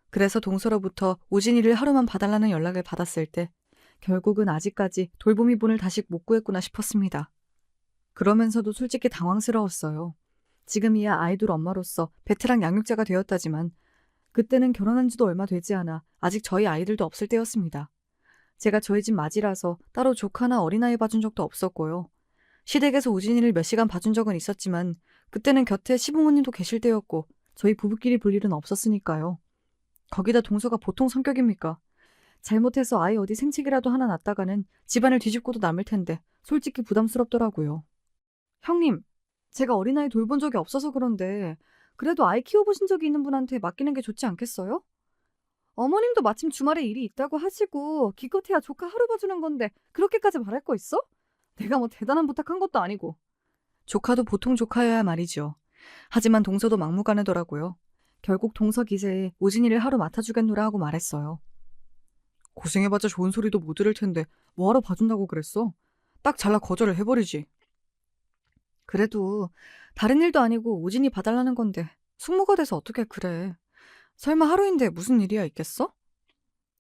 그래서 동서로부터 우진이를 하루만 봐달라는 연락을 받았을 때 결국은 아직까지 돌보미 분을 다시 못 구했구나 싶었습니다. 그러면서도 솔직히 당황스러웠어요. 지금이야 아이돌 엄마로서 베테랑 양육자가 되었다지만 그때는 결혼한 지도 얼마 되지 않아 아직 저희 아이들도 없을 때였습니다. 제가 저희 집 맞이라서 따로 조카나 어린아이 봐준 적도 없었고요. 시댁에서 우진이를 몇 시간 봐준 적은 있었지만 그때는 곁에 시부모님도 계실 때였고 저희 부부끼리 볼 일은 없었으니까요. 거기다 동서가 보통 성격입니까? 잘못해서 아이 어디 생채기라도 하나 낳다가는 집안을 뒤집고도 남을 텐데 솔직히 부담스럽더라고요. 형님, 제가 어린아이 돌본 적이 없어서 그런데 그래도 아이 키워보신 적이 있는 분한테 맡기는 게 좋지 않겠어요? 어머님도 마침 주말에 일이 있다고 하시고 기껏해야 조카 하루 봐주는 건데 그렇게까지 말할 거 있어? 내가 뭐 대단한 부탁한 것도 아니고. 조카도 보통 조카여야 말이죠. 하지만 동서도 막무가내더라고요. 결국 동서 기세에 우진이를 하루 맡아주겠노라 하고 말했어요. 고생해봤자 좋은 소리도 못 들을 텐데 뭐하러 봐준다고 그랬어? 딱 잘라 거절을 해버리지. 그래도 다른 일도 아니고 우진이 봐달라는 건데 숙모가 돼서 어떻게 그래. 설마 하루인데 무슨 일이야 있겠어?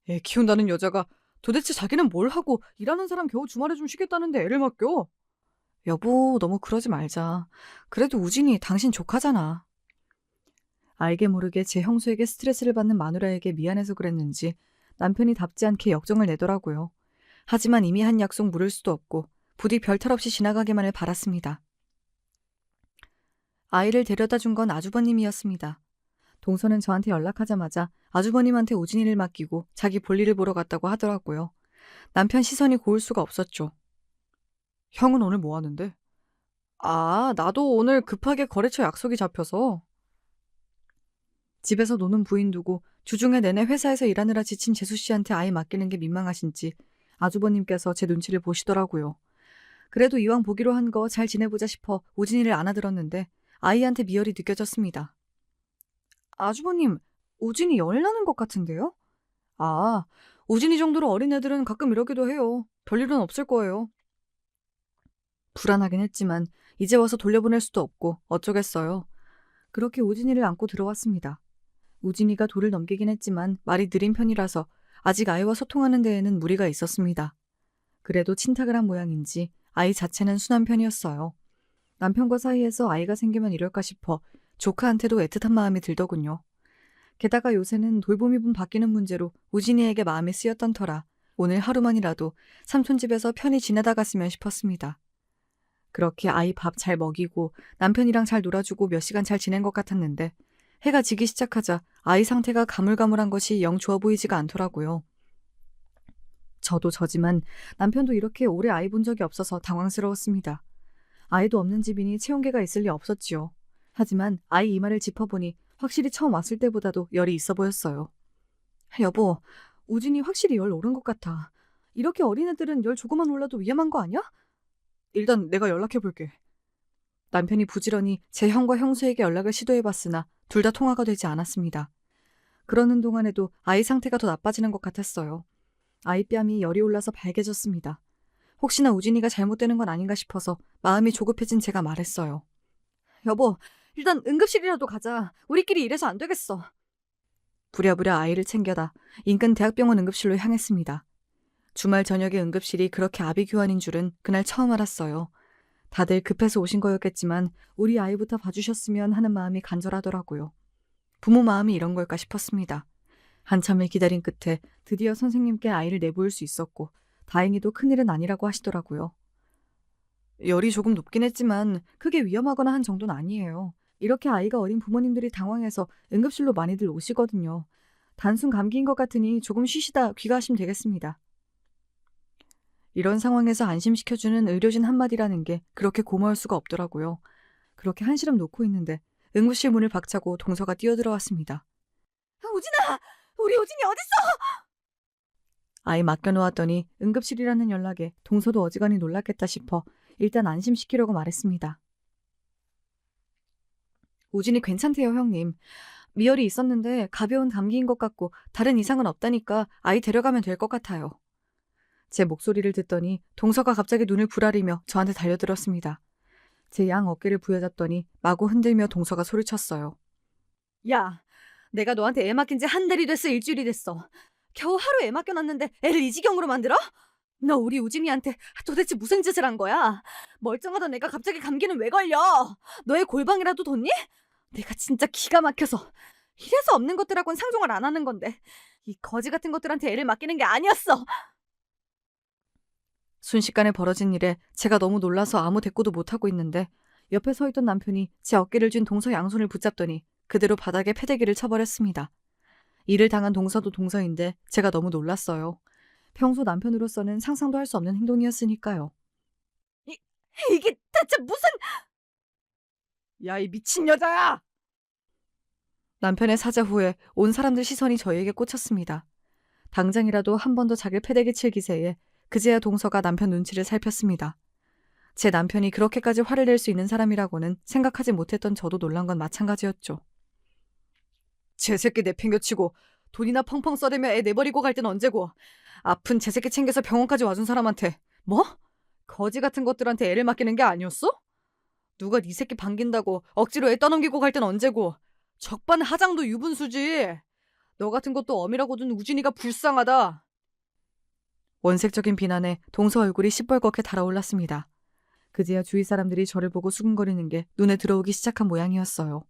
애 키운다는 여자가 도대체 자기는 뭘 하고 일하는 사람 겨우 주말에 좀 쉬겠다는데 애를 맡겨? 여보, 너무 그러지 말자. 그래도 우진이 당신 조카잖아. 알게 모르게 제 형수에게 스트레스를 받는 마누라에게 미안해서 그랬는지 남편이 답지 않게 역정을 내더라고요. 하지만 이미 한 약속 물을 수도 없고 부디 별탈 없이 지나가기만을 바랐습니다. 아이를 데려다 준 건 아주버님이었습니다. 동서는 저한테 연락하자마자 아주버님한테 우진이를 맡기고 자기 볼일을 보러 갔다고 하더라고요. 남편 시선이 고울 수가 없었죠. 형은 오늘 뭐 하는데? 아, 나도 오늘 급하게 거래처 약속이 잡혀서. 집에서 노는 부인 두고 주중에 내내 회사에서 일하느라 지친 재수 씨한테 아이 맡기는 게 민망하신지 아주버님께서 제 눈치를 보시더라고요. 그래도 이왕 보기로 한 거 잘 지내보자 싶어 우진이를 안아들었는데 아이한테 미열이 느껴졌습니다. 아주버님, 우진이 열 나는 것 같은데요? 아, 우진이 정도로 어린 애들은 가끔 이러기도 해요. 별일은 없을 거예요. 불안하긴 했지만 이제 와서 돌려보낼 수도 없고 어쩌겠어요. 그렇게 우진이를 안고 들어왔습니다. 우진이가 돌을 넘기긴 했지만 말이 느린 편이라서 아직 아이와 소통하는 데에는 무리가 있었습니다. 그래도 친탁을 한 모양인지 아이 자체는 순한 편이었어요. 남편과 사이에서 아이가 생기면 이럴까 싶어 조카한테도 애틋한 마음이 들더군요. 게다가 요새는 돌보미분 바뀌는 문제로 우진이에게 마음이 쓰였던 터라 오늘 하루만이라도 삼촌 집에서 편히 지내다 갔으면 싶었습니다. 그렇게 아이 밥 잘 먹이고 남편이랑 잘 놀아주고 몇 시간 잘 지낸 것 같았는데 해가 지기 시작하자 아이 상태가 가물가물한 것이 영 좋아 보이지가 않더라고요. 저도 저지만 남편도 이렇게 오래 아이 본 적이 없어서 당황스러웠습니다. 아이도 없는 집이니 체온계가 있을 리 없었지요. 하지만 아이 이마를 짚어보니 확실히 처음 왔을 때보다도 열이 있어 보였어요. 여보, 우진이 확실히 열 오른 것 같아. 이렇게 어린애들은 열 조금만 올라도 위험한 거 아니야? 일단 내가 연락해볼게. 남편이 부지런히 제 형과 형수에게 연락을 시도해봤으나 둘 다 통화가 되지 않았습니다. 그러는 동안에도 아이 상태가 더 나빠지는 것 같았어요. 아이 뺨이 열이 올라서 발개졌습니다. 혹시나 우진이가 잘못되는 건 아닌가 싶어서 마음이 조급해진 제가 말했어요. 여보, 일단 응급실이라도 가자. 우리끼리 이래서 안 되겠어. 부랴부랴 아이를 챙겨다 인근 대학병원 응급실로 향했습니다. 주말 저녁에 응급실이 그렇게 아비규환인 줄은 그날 처음 알았어요. 다들 급해서 오신 거였겠지만 우리 아이부터 봐주셨으면 하는 마음이 간절하더라고요. 부모 마음이 이런 걸까 싶었습니다. 한참을 기다린 끝에 드디어 선생님께 아이를 내보일 수 있었고 다행히도 큰일은 아니라고 하시더라고요. 열이 조금 높긴 했지만 크게 위험하거나 한 정도는 아니에요. 이렇게 아이가 어린 부모님들이 당황해서 응급실로 많이들 오시거든요. 단순 감기인 것 같으니 조금 쉬시다 귀가하시면 되겠습니다. 이런 상황에서 안심시켜주는 의료진 한마디라는 게 그렇게 고마울 수가 없더라고요. 그렇게 한시름 놓고 있는데 응급실 문을 박차고 동서가 뛰어들어왔습니다. 우진아! 우리 우진이 어딨어? 아이 맡겨놓았더니 응급실이라는 연락에 동서도 어지간히 놀랐겠다 싶어 일단 안심시키려고 말했습니다. 우진이 괜찮대요, 형님. 미열이 있었는데 가벼운 감기인 것 같고 다른 이상은 없다니까 아이 데려가면 될 것 같아요. 제 목소리를 듣더니 동서가 갑자기 눈을 부라리며 저한테 달려들었습니다. 제 양 어깨를 부여잡더니 마구 흔들며 동서가 소리쳤어요. 야, 내가 너한테 애 맡긴 지 한 달이 됐어, 일주일이 됐어. 겨우 하루 애 맡겨놨는데 애를 이 지경으로 만들어? 너 우리 우진이한테 도대체 무슨 짓을 한 거야? 멀쩡하던 애가 갑자기 감기는 왜 걸려? 너의 골방이라도 뒀니? 내가 진짜 기가 막혀서 이래서 없는 것들하고는 상종을 안 하는 건데 이 거지 같은 것들한테 애를 맡기는 게 아니었어. 순식간에 벌어진 일에 제가 너무 놀라서 아무 대꾸도 못하고 있는데 옆에 서 있던 남편이 제 어깨를 쥔 동서 양손을 붙잡더니 그대로 바닥에 패대기를 쳐버렸습니다. 일을 당한 동서도 동서인데 제가 너무 놀랐어요. 평소 남편으로서는 상상도 할 수 없는 행동이었으니까요. 이게 대체 무슨... 야, 이 미친 여자야! 남편의 사자 후에 온 사람들 시선이 저에게 꽂혔습니다. 당장이라도 한 번 더 자기를 패대기 칠 기세에 그제야 동서가 남편 눈치를 살폈습니다. 제 남편이 그렇게까지 화를 낼 수 있는 사람이라고는 생각하지 못했던 저도 놀란 건 마찬가지였죠. 제 새끼 내팽겨치고 돈이나 펑펑 써대며 애 내버리고 갈 땐 언제고 아픈 제 새끼 챙겨서 병원까지 와준 사람한테 뭐? 거지 같은 것들한테 애를 맡기는 게 아니었어? 누가 네 새끼 반긴다고 억지로 애 떠넘기고 갈 땐 언제고 적반하장도 유분수지. 너 같은 것도 어미라고 둔 우진이가 불쌍하다. 원색적인 비난에 동서 얼굴이 시뻘겋게 달아올랐습니다. 그제야 주위 사람들이 저를 보고 수근거리는 게 눈에 들어오기 시작한 모양이었어요.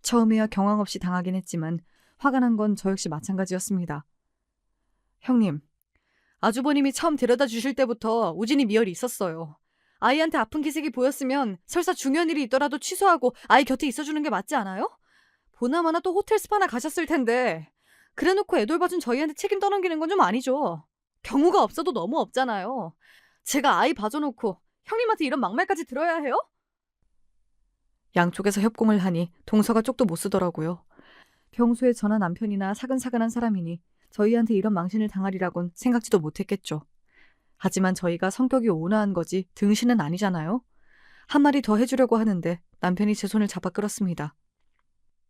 처음에야 경황 없이 당하긴 했지만 화가 난 건 저 역시 마찬가지였습니다. 형님, 아주버님이 처음 데려다 주실 때부터 우진이 미열이 있었어요. 아이한테 아픈 기색이 보였으면 설사 중요한 일이 있더라도 취소하고 아이 곁에 있어주는 게 맞지 않아요? 보나마나 또 호텔 스파나 가셨을 텐데 그래놓고 애돌봐준 저희한테 책임 떠넘기는 건 좀 아니죠. 경우가 없어도 너무 없잖아요. 제가 아이 봐줘놓고 형님한테 이런 막말까지 들어야 해요? 양쪽에서 협공을 하니 동서가 쪽도 못 쓰더라고요. 평소에 저나 남편이나 사근사근한 사람이니 저희한테 이런 망신을 당하리라곤 생각지도 못했겠죠. 하지만 저희가 성격이 온화한 거지 등신은 아니잖아요. 한마디 더 해주려고 하는데 남편이 제 손을 잡아 끌었습니다.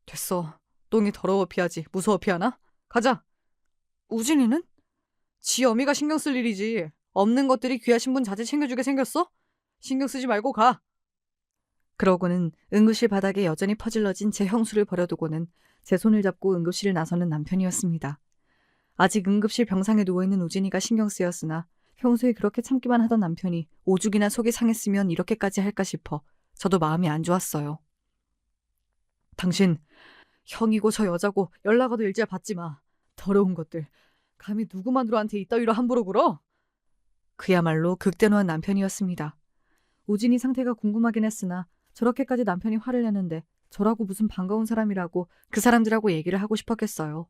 됐어. 똥이 더러워 피하지 무서워 피하나? 가자. 우진이는? 지 어미가 신경 쓸 일이지. 없는 것들이 귀하신 분 자제 챙겨주게 생겼어? 신경 쓰지 말고 가. 그러고는 응급실 바닥에 여전히 퍼질러진 제 형수를 버려두고는 제 손을 잡고 응급실을 나서는 남편이었습니다. 아직 응급실 병상에 누워있는 우진이가 신경 쓰였으나 평소에 그렇게 참기만 하던 남편이 오죽이나 속이 상했으면 이렇게까지 할까 싶어 저도 마음이 안 좋았어요. 당신 형이고 저 여자고 연락 와도 일지야 받지 마. 더러운 것들. 감히 누구 마누라한테 이따위로 함부로 굴어? 그야말로 극대노한 남편이었습니다. 우진이 상태가 궁금하긴 했으나 저렇게까지 남편이 화를 내는데 저라고 무슨 반가운 사람이라고 그 사람들하고 얘기를 하고 싶었겠어요.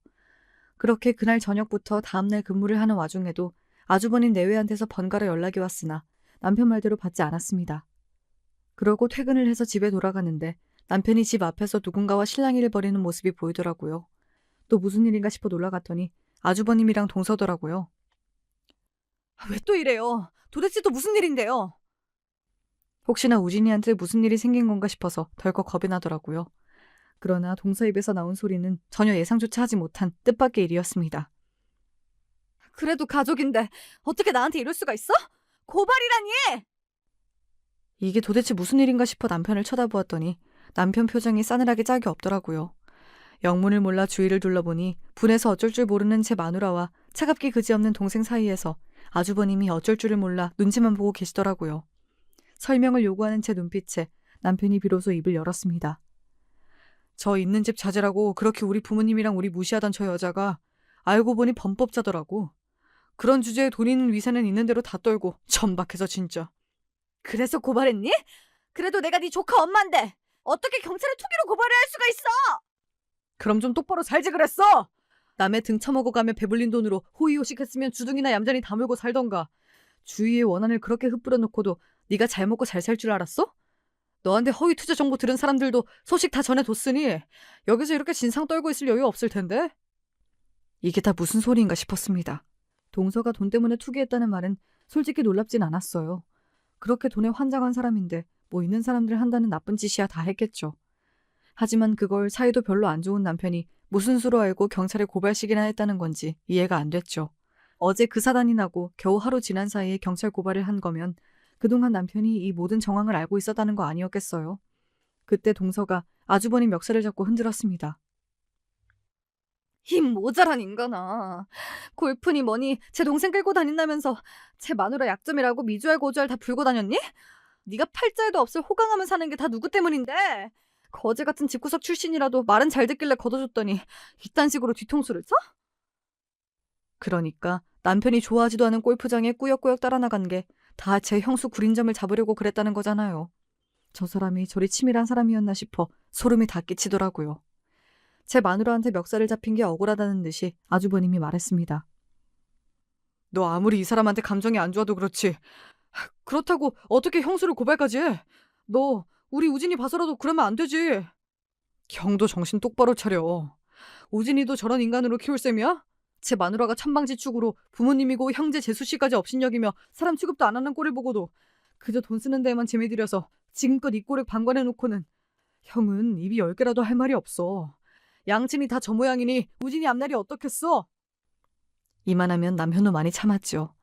그렇게 그날 저녁부터 다음날 근무를 하는 와중에도 아주버님 내외한테서 번갈아 연락이 왔으나 남편 말대로 받지 않았습니다. 그러고 퇴근을 해서 집에 돌아가는데 남편이 집 앞에서 누군가와 실랑이를 벌이는 모습이 보이더라고요. 또 무슨 일인가 싶어 놀라갔더니 아주버님이랑 동서더라고요. 왜 또 이래요? 도대체 또 무슨 일인데요? 혹시나 우진이한테 무슨 일이 생긴 건가 싶어서 덜컥 겁이 나더라고요. 그러나 동서 입에서 나온 소리는 전혀 예상조차 하지 못한 뜻밖의 일이었습니다. 그래도 가족인데 어떻게 나한테 이럴 수가 있어? 고발이라니! 이게 도대체 무슨 일인가 싶어 남편을 쳐다보았더니 남편 표정이 싸늘하게 짝이 없더라고요. 영문을 몰라 주위를 둘러보니 분해서 어쩔 줄 모르는 제 마누라와 차갑기 그지없는 동생 사이에서 아주버님이 어쩔 줄을 몰라 눈치만 보고 계시더라고요. 설명을 요구하는 제 눈빛에 남편이 비로소 입을 열었습니다. 저 있는 집 자제라고 그렇게 우리 부모님이랑 우리 무시하던 저 여자가 알고 보니 범법자더라고. 그런 주제에 돈 있는 위세는 있는 대로 다 떨고 천박해서 진짜. 그래서 고발했니? 그래도 내가 네 조카 엄마인데 어떻게 경찰에 투기로 고발을 할 수가 있어? 그럼 좀 똑바로 살지 그랬어. 남의 등 처먹어가며 배불린 돈으로 호의호식했으면 주둥이나 얌전히 다물고 살던가. 주위의 원한을 그렇게 흩뿌려 놓고도 네가 잘 먹고 잘 살 줄 알았어? 너한테 허위 투자 정보 들은 사람들도 소식 다 전해뒀으니 여기서 이렇게 진상 떨고 있을 여유 없을 텐데. 이게 다 무슨 소리인가 싶었습니다. 동서가 돈 때문에 투기했다는 말은 솔직히 놀랍진 않았어요. 그렇게 돈에 환장한 사람인데 뭐 있는 사람들 한다는 나쁜 짓이야 다 했겠죠. 하지만 그걸 사이도 별로 안 좋은 남편이 무슨 수로 알고 경찰에 고발식이나 했다는 건지 이해가 안 됐죠. 어제 그 사단이 나고 겨우 하루 지난 사이에 경찰 고발을 한 거면 그동안 남편이 이 모든 정황을 알고 있었다는 거 아니었겠어요. 그때 동서가 아주버님 멱살을 잡고 흔들었습니다. 힘 모자란 인간아. 골프니 뭐니 제 동생 끌고 다닌다면서 제 마누라 약점이라고 미주알 고주알 다 불고 다녔니? 네가 팔자에도 없을 호강하면 사는 게 다 누구 때문인데? 거지 같은 집구석 출신이라도 말은 잘 듣길래 걷어줬더니 이딴 식으로 뒤통수를 쳐? 그러니까 남편이 좋아하지도 않은 골프장에 꾸역꾸역 따라 나간 게 다 제 형수 구린점을 잡으려고 그랬다는 거잖아요. 저 사람이 저리 치밀한 사람이었나 싶어 소름이 다 끼치더라고요. 제 마누라한테 멱살을 잡힌 게 억울하다는 듯이 아주버님이 말했습니다. 너 아무리 이 사람한테 감정이 안 좋아도 그렇지. 그렇다고 어떻게 형수를 고발까지 해? 너 우리 우진이 봐서라도 그러면 안 되지. 형도 정신 똑바로 차려. 우진이도 저런 인간으로 키울 셈이야? 제 마누라가 천방지축으로 부모님이고 형제 재수씨까지 업신여기며 사람 취급도 안 하는 꼴을 보고도 그저 돈 쓰는 데에만 재미 들여서 지금껏 이 꼴을 방관해놓고는 형은 입이 10개라도 할 말이 없어. 양친이 다 저 모양이니 우진이 앞날이 어떻겠어? 이만하면 남편도 많이 참았죠.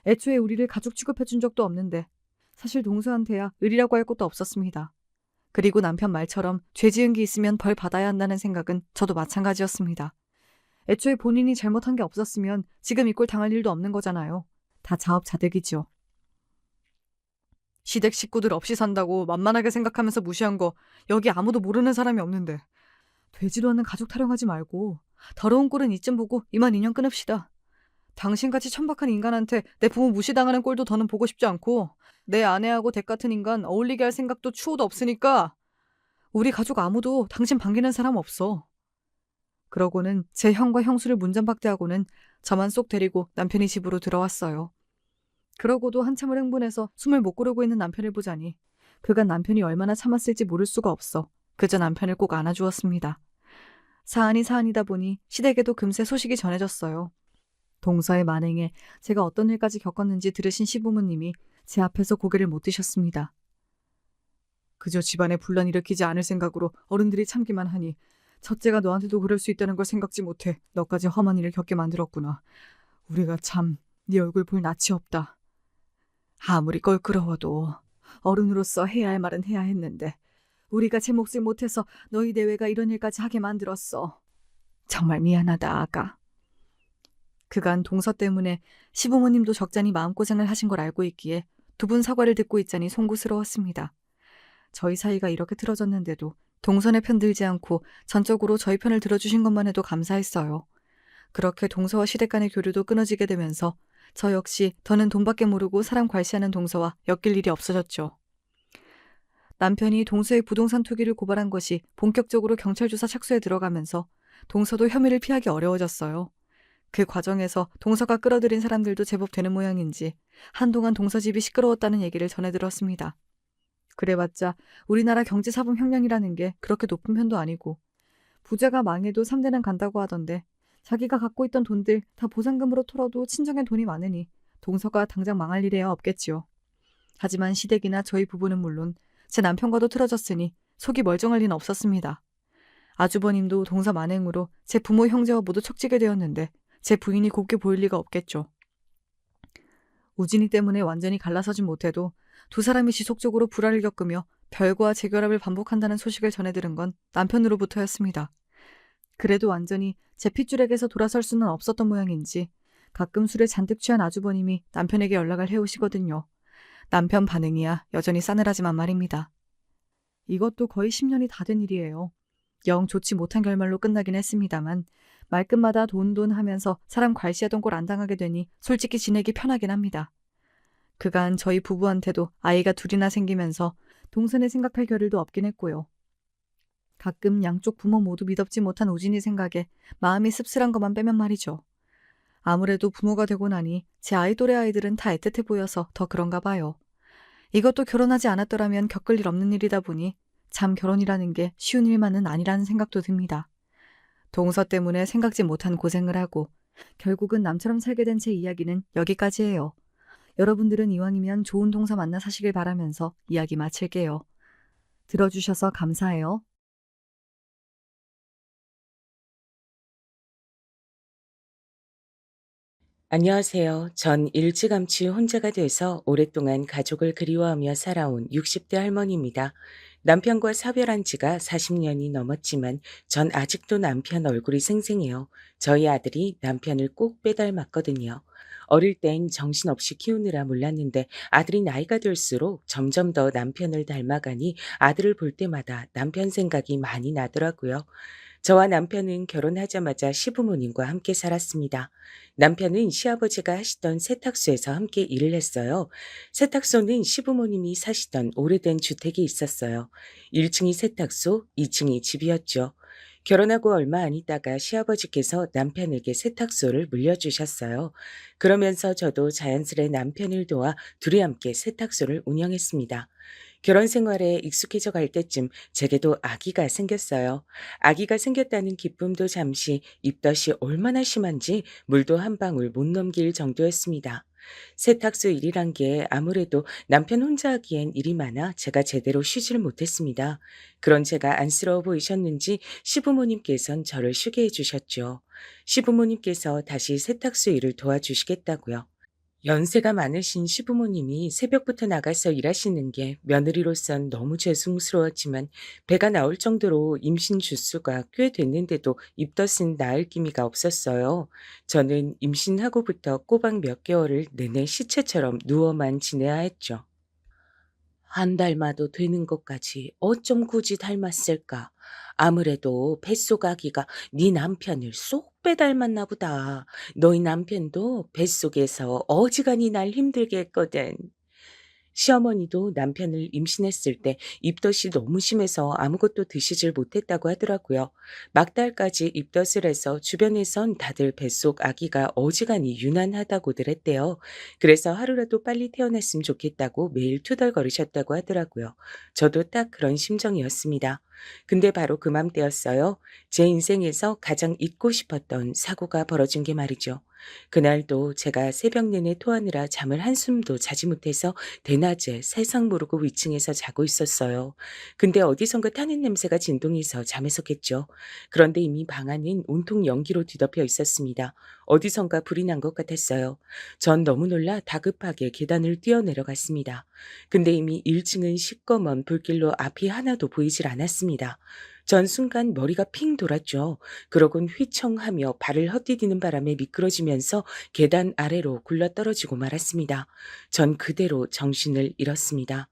애초에 우리를 가족 취급해준 적도 없는데 사실 동서한테야 의리라고 할 것도 없었습니다. 그리고 남편 말처럼 죄 지은 게 있으면 벌 받아야 한다는 생각은 저도 마찬가지였습니다. 애초에 본인이 잘못한 게 없었으면 지금 이 꼴 당할 일도 없는 거잖아요. 다 자업자득이죠. 시댁 식구들 없이 산다고 만만하게 생각하면서 무시한 거 여기 아무도 모르는 사람이 없는데. 되지도 않는 가족 타령하지 말고 더러운 꼴은 이쯤 보고 이만 인연 끊읍시다. 당신같이 천박한 인간한테 내 부모 무시당하는 꼴도 더는 보고 싶지 않고 내 아내하고 댁 같은 인간 어울리게 할 생각도 추호도 없으니까 우리 가족 아무도 당신 반기는 사람 없어. 그러고는 제 형과 형수를 문전박대하고는 저만 쏙 데리고 남편이 집으로 들어왔어요. 그러고도 한참을 흥분해서 숨을 못 고르고 있는 남편을 보자니 그간 남편이 얼마나 참았을지 모를 수가 없어 그저 남편을 꼭 안아주었습니다. 사안이 사안이다 보니 시댁에도 금세 소식이 전해졌어요. 동서의 만행에 제가 어떤 일까지 겪었는지 들으신 시부모님이 제 앞에서 고개를 못 드셨습니다. 그저 집안에 분란 일으키지 않을 생각으로 어른들이 참기만 하니 첫째가 너한테도 그럴 수 있다는 걸 생각지 못해 너까지 험한 일을 겪게 만들었구나. 우리가 참 네 얼굴 볼 낯이 없다. 아무리 껄끄러워도 어른으로서 해야 할 말은 해야 했는데 우리가 제 몫을 못해서 너희 내외가 이런 일까지 하게 만들었어. 정말 미안하다, 아가. 그간 동서 때문에 시부모님도 적잖이 마음고생을 하신 걸 알고 있기에 두 분 사과를 듣고 있자니 송구스러웠습니다. 저희 사이가 이렇게 틀어졌는데도 동선에 편들지 않고 전적으로 저희 편을 들어주신 것만 해도 감사했어요. 그렇게 동서와 시댁 간의 교류도 끊어지게 되면서 저 역시 더는 돈밖에 모르고 사람 괄시하는 동서와 엮일 일이 없어졌죠. 남편이 동서의 부동산 투기를 고발한 것이 본격적으로 경찰 조사 착수에 들어가면서 동서도 혐의를 피하기 어려워졌어요. 그 과정에서 동서가 끌어들인 사람들도 제법 되는 모양인지 한동안 동서 집이 시끄러웠다는 얘기를 전해 들었습니다. 그래봤자 우리나라 경제사범 형량이라는 게 그렇게 높은 편도 아니고 부자가 망해도 3대는 간다고 하던데 자기가 갖고 있던 돈들 다 보상금으로 털어도 친정에 돈이 많으니 동서가 당장 망할 일이야 없겠지요. 하지만 시댁이나 저희 부부는 물론 제 남편과도 틀어졌으니 속이 멀쩡할 리는 없었습니다. 아주버님도 동서 만행으로 제 부모 형제와 모두 척지게 되었는데 제 부인이 곱게 보일 리가 없겠죠. 우진이 때문에 완전히 갈라서진 못해도 두 사람이 지속적으로 불화를 겪으며 별거와 재결합을 반복한다는 소식을 전해들은 건 남편으로부터였습니다. 그래도 완전히 제 핏줄에게서 돌아설 수는 없었던 모양인지 가끔 술에 잔뜩 취한 아주버님이 남편에게 연락을 해오시거든요. 남편 반응이야 여전히 싸늘하지만 말입니다. 이것도 거의 10년이 다 된 일이에요. 영 좋지 못한 결말로 끝나긴 했습니다만 말끝마다 돈 하면서 사람 괄시하던 꼴 안 당하게 되니 솔직히 지내기 편하긴 합니다. 그간 저희 부부한테도 아이가 둘이나 생기면서 동선에 생각할 겨를도 없긴 했고요. 가끔 양쪽 부모 모두 미덥지 못한 우진이 생각에 마음이 씁쓸한 것만 빼면 말이죠. 아무래도 부모가 되고 나니 제 아이 또래 아이들은 다 애틋해 보여서 더 그런가 봐요. 이것도 결혼하지 않았더라면 겪을 일 없는 일이다 보니 참 결혼이라는 게 쉬운 일만은 아니라는 생각도 듭니다. 동서 때문에 생각지 못한 고생을 하고 결국은 남처럼 살게 된 제 이야기는 여기까지예요. 여러분들은 이왕이면 좋은 동서 만나 사시길 바라면서 이야기 마칠게요. 들어주셔서 감사해요. 안녕하세요. 전 일찌감치 혼자가 돼서 오랫동안 가족을 그리워하며 살아온 60대 할머니입니다. 남편과 사별한 지가 40년이 넘었지만 전 아직도 남편 얼굴이 생생해요. 저희 아들이 남편을 꼭 빼닮았거든요. 어릴 땐 정신없이 키우느라 몰랐는데 아들이 나이가 들수록 점점 더 남편을 닮아가니 아들을 볼 때마다 남편 생각이 많이 나더라고요. 저와 남편은 결혼하자마자 시부모님과 함께 살았습니다. 남편은 시아버지가 하시던 세탁소에서 함께 일을 했어요. 세탁소는 시부모님이 사시던 오래된 주택이 있었어요. 1층이 세탁소, 2층이 집이었죠. 결혼하고 얼마 안 있다가 시아버지께서 남편에게 세탁소를 물려주셨어요. 그러면서 저도 자연스레 남편을 도와 둘이 함께 세탁소를 운영했습니다. 결혼 생활에 익숙해져 갈 때쯤 제게도 아기가 생겼어요. 아기가 생겼다는 기쁨도 잠시 입덧이 얼마나 심한지 물도 한 방울 못 넘길 정도였습니다. 세탁소 일이란 게 아무래도 남편 혼자 하기엔 일이 많아 제가 제대로 쉬지를 못했습니다. 그런 제가 안쓰러워 보이셨는지 시부모님께선 저를 쉬게 해주셨죠. 시부모님께서 다시 세탁소 일을 도와주시겠다고요. 연세가 많으신 시부모님이 새벽부터 나가서 일하시는 게 며느리로선 너무 죄송스러웠지만 배가 나올 정도로 임신 주수가 꽤 됐는데도 입덧은 나을 기미가 없었어요. 저는 임신하고부터 꼬박 몇 개월을 내내 시체처럼 누워만 지내야 했죠. 안 닮아도 되는 것까지 어쩜 굳이 닮았을까? 아무래도 뱃속 아기가 네 남편을 쏙 빼닮았나 보다. 너희 남편도 뱃속에서 어지간히 날 힘들게 했거든. 시어머니도 남편을 임신했을 때 입덧이 너무 심해서 아무것도 드시질 못했다고 하더라고요. 막달까지 입덧을 해서 주변에선 다들 뱃속 아기가 어지간히 유난하다고들 했대요. 그래서 하루라도 빨리 태어났으면 좋겠다고 매일 투덜거리셨다고 하더라고요. 저도 딱 그런 심정이었습니다. 근데 바로 그맘때였어요. 제 인생에서 가장 잊고 싶었던 사고가 벌어진 게 말이죠. 그날도 제가 새벽 내내 토하느라 잠을 한숨도 자지 못해서 대낮에 세상 모르고 위층에서 자고 있었어요. 근데 어디선가 타는 냄새가 진동해서 잠에서 깼죠. 그런데 이미 방 안은 온통 연기로 뒤덮여 있었습니다. 어디선가 불이 난 것 같았어요. 전 너무 놀라 다급하게 계단을 뛰어내려갔습니다. 근데 이미 1층은 시꺼먼 불길로 앞이 하나도 보이질 않았습니다. 전 순간 머리가 핑 돌았죠. 그러곤 휘청하며 발을 헛디디는 바람에 미끄러지면서 계단 아래로 굴러떨어지고 말았습니다. 전 그대로 정신을 잃었습니다.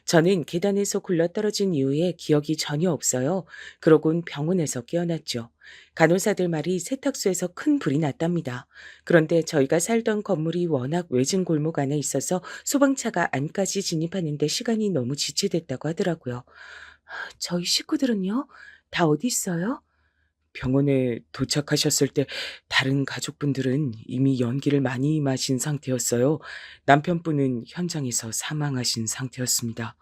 저는 계단에서 굴러떨어진 이후에 기억이 전혀 없어요. 그러곤 병원에서 깨어났죠. 간호사들 말이 세탁소에서 큰 불이 났답니다. 그런데 저희가 살던 건물이 워낙 외진 골목 안에 있어서 소방차가 안까지 진입하는데 시간이 너무 지체됐다고 하더라고요. 저희 식구들은요? 다 어디 있어요? 병원에 도착하셨을 때 다른 가족분들은 이미 연기를 많이 마신 상태였어요. 남편분은 현장에서 사망하신 상태였습니다.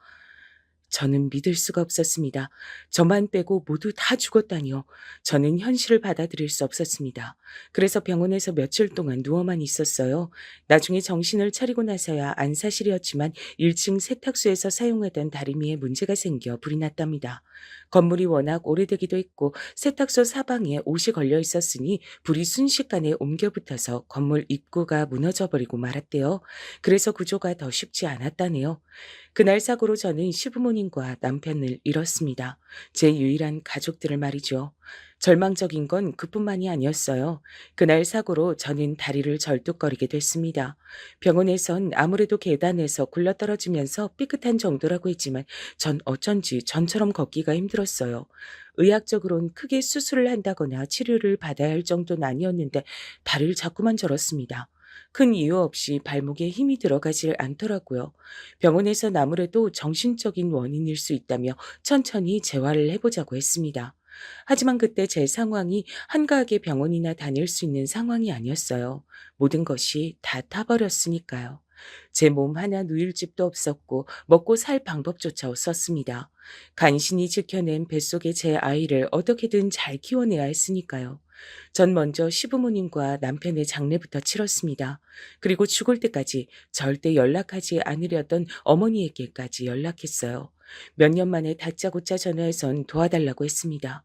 저는 믿을 수가 없었습니다. 저만 빼고 모두 다 죽었다니요. 저는 현실을 받아들일 수 없었습니다. 그래서 병원에서 며칠 동안 누워만 있었어요. 나중에 정신을 차리고 나서야 안 사실이었지만 1층 세탁소에서 사용하던 다리미에 문제가 생겨 불이 났답니다. 건물이 워낙 오래되기도 했고 세탁소 사방에 옷이 걸려 있었으니 불이 순식간에 옮겨 붙어서 건물 입구가 무너져 버리고 말았대요. 그래서 구조가 더 쉽지 않았다네요. 그날 사고로 저는 시부모님과 남편을 잃었습니다. 제 유일한 가족들을 말이죠. 절망적인 건 그뿐만이 아니었어요. 그날 사고로 저는 다리를 절뚝거리게 됐습니다. 병원에선 아무래도 계단에서 굴러떨어지면서 삐끗한 정도라고 했지만 전 어쩐지 전처럼 걷기가 힘들었어요. 의학적으론 크게 수술을 한다거나 치료를 받아야 할 정도는 아니었는데 다리를 자꾸만 절었습니다. 큰 이유 없이 발목에 힘이 들어가질 않더라고요. 병원에선 아무래도 정신적인 원인일 수 있다며 천천히 재활을 해보자고 했습니다. 하지만 그때 제 상황이 한가하게 병원이나 다닐 수 있는 상황이 아니었어요. 모든 것이 다 타버렸으니까요. 제 몸 하나 누일 집도 없었고 먹고 살 방법조차 없었습니다. 간신히 지켜낸 뱃속의 제 아이를 어떻게든 잘 키워내야 했으니까요. 전 먼저 시부모님과 남편의 장례부터 치렀습니다. 그리고 죽을 때까지 절대 연락하지 않으려던 어머니에게까지 연락했어요. 몇 년 만에 다짜고짜 전화해선 도와달라고 했습니다.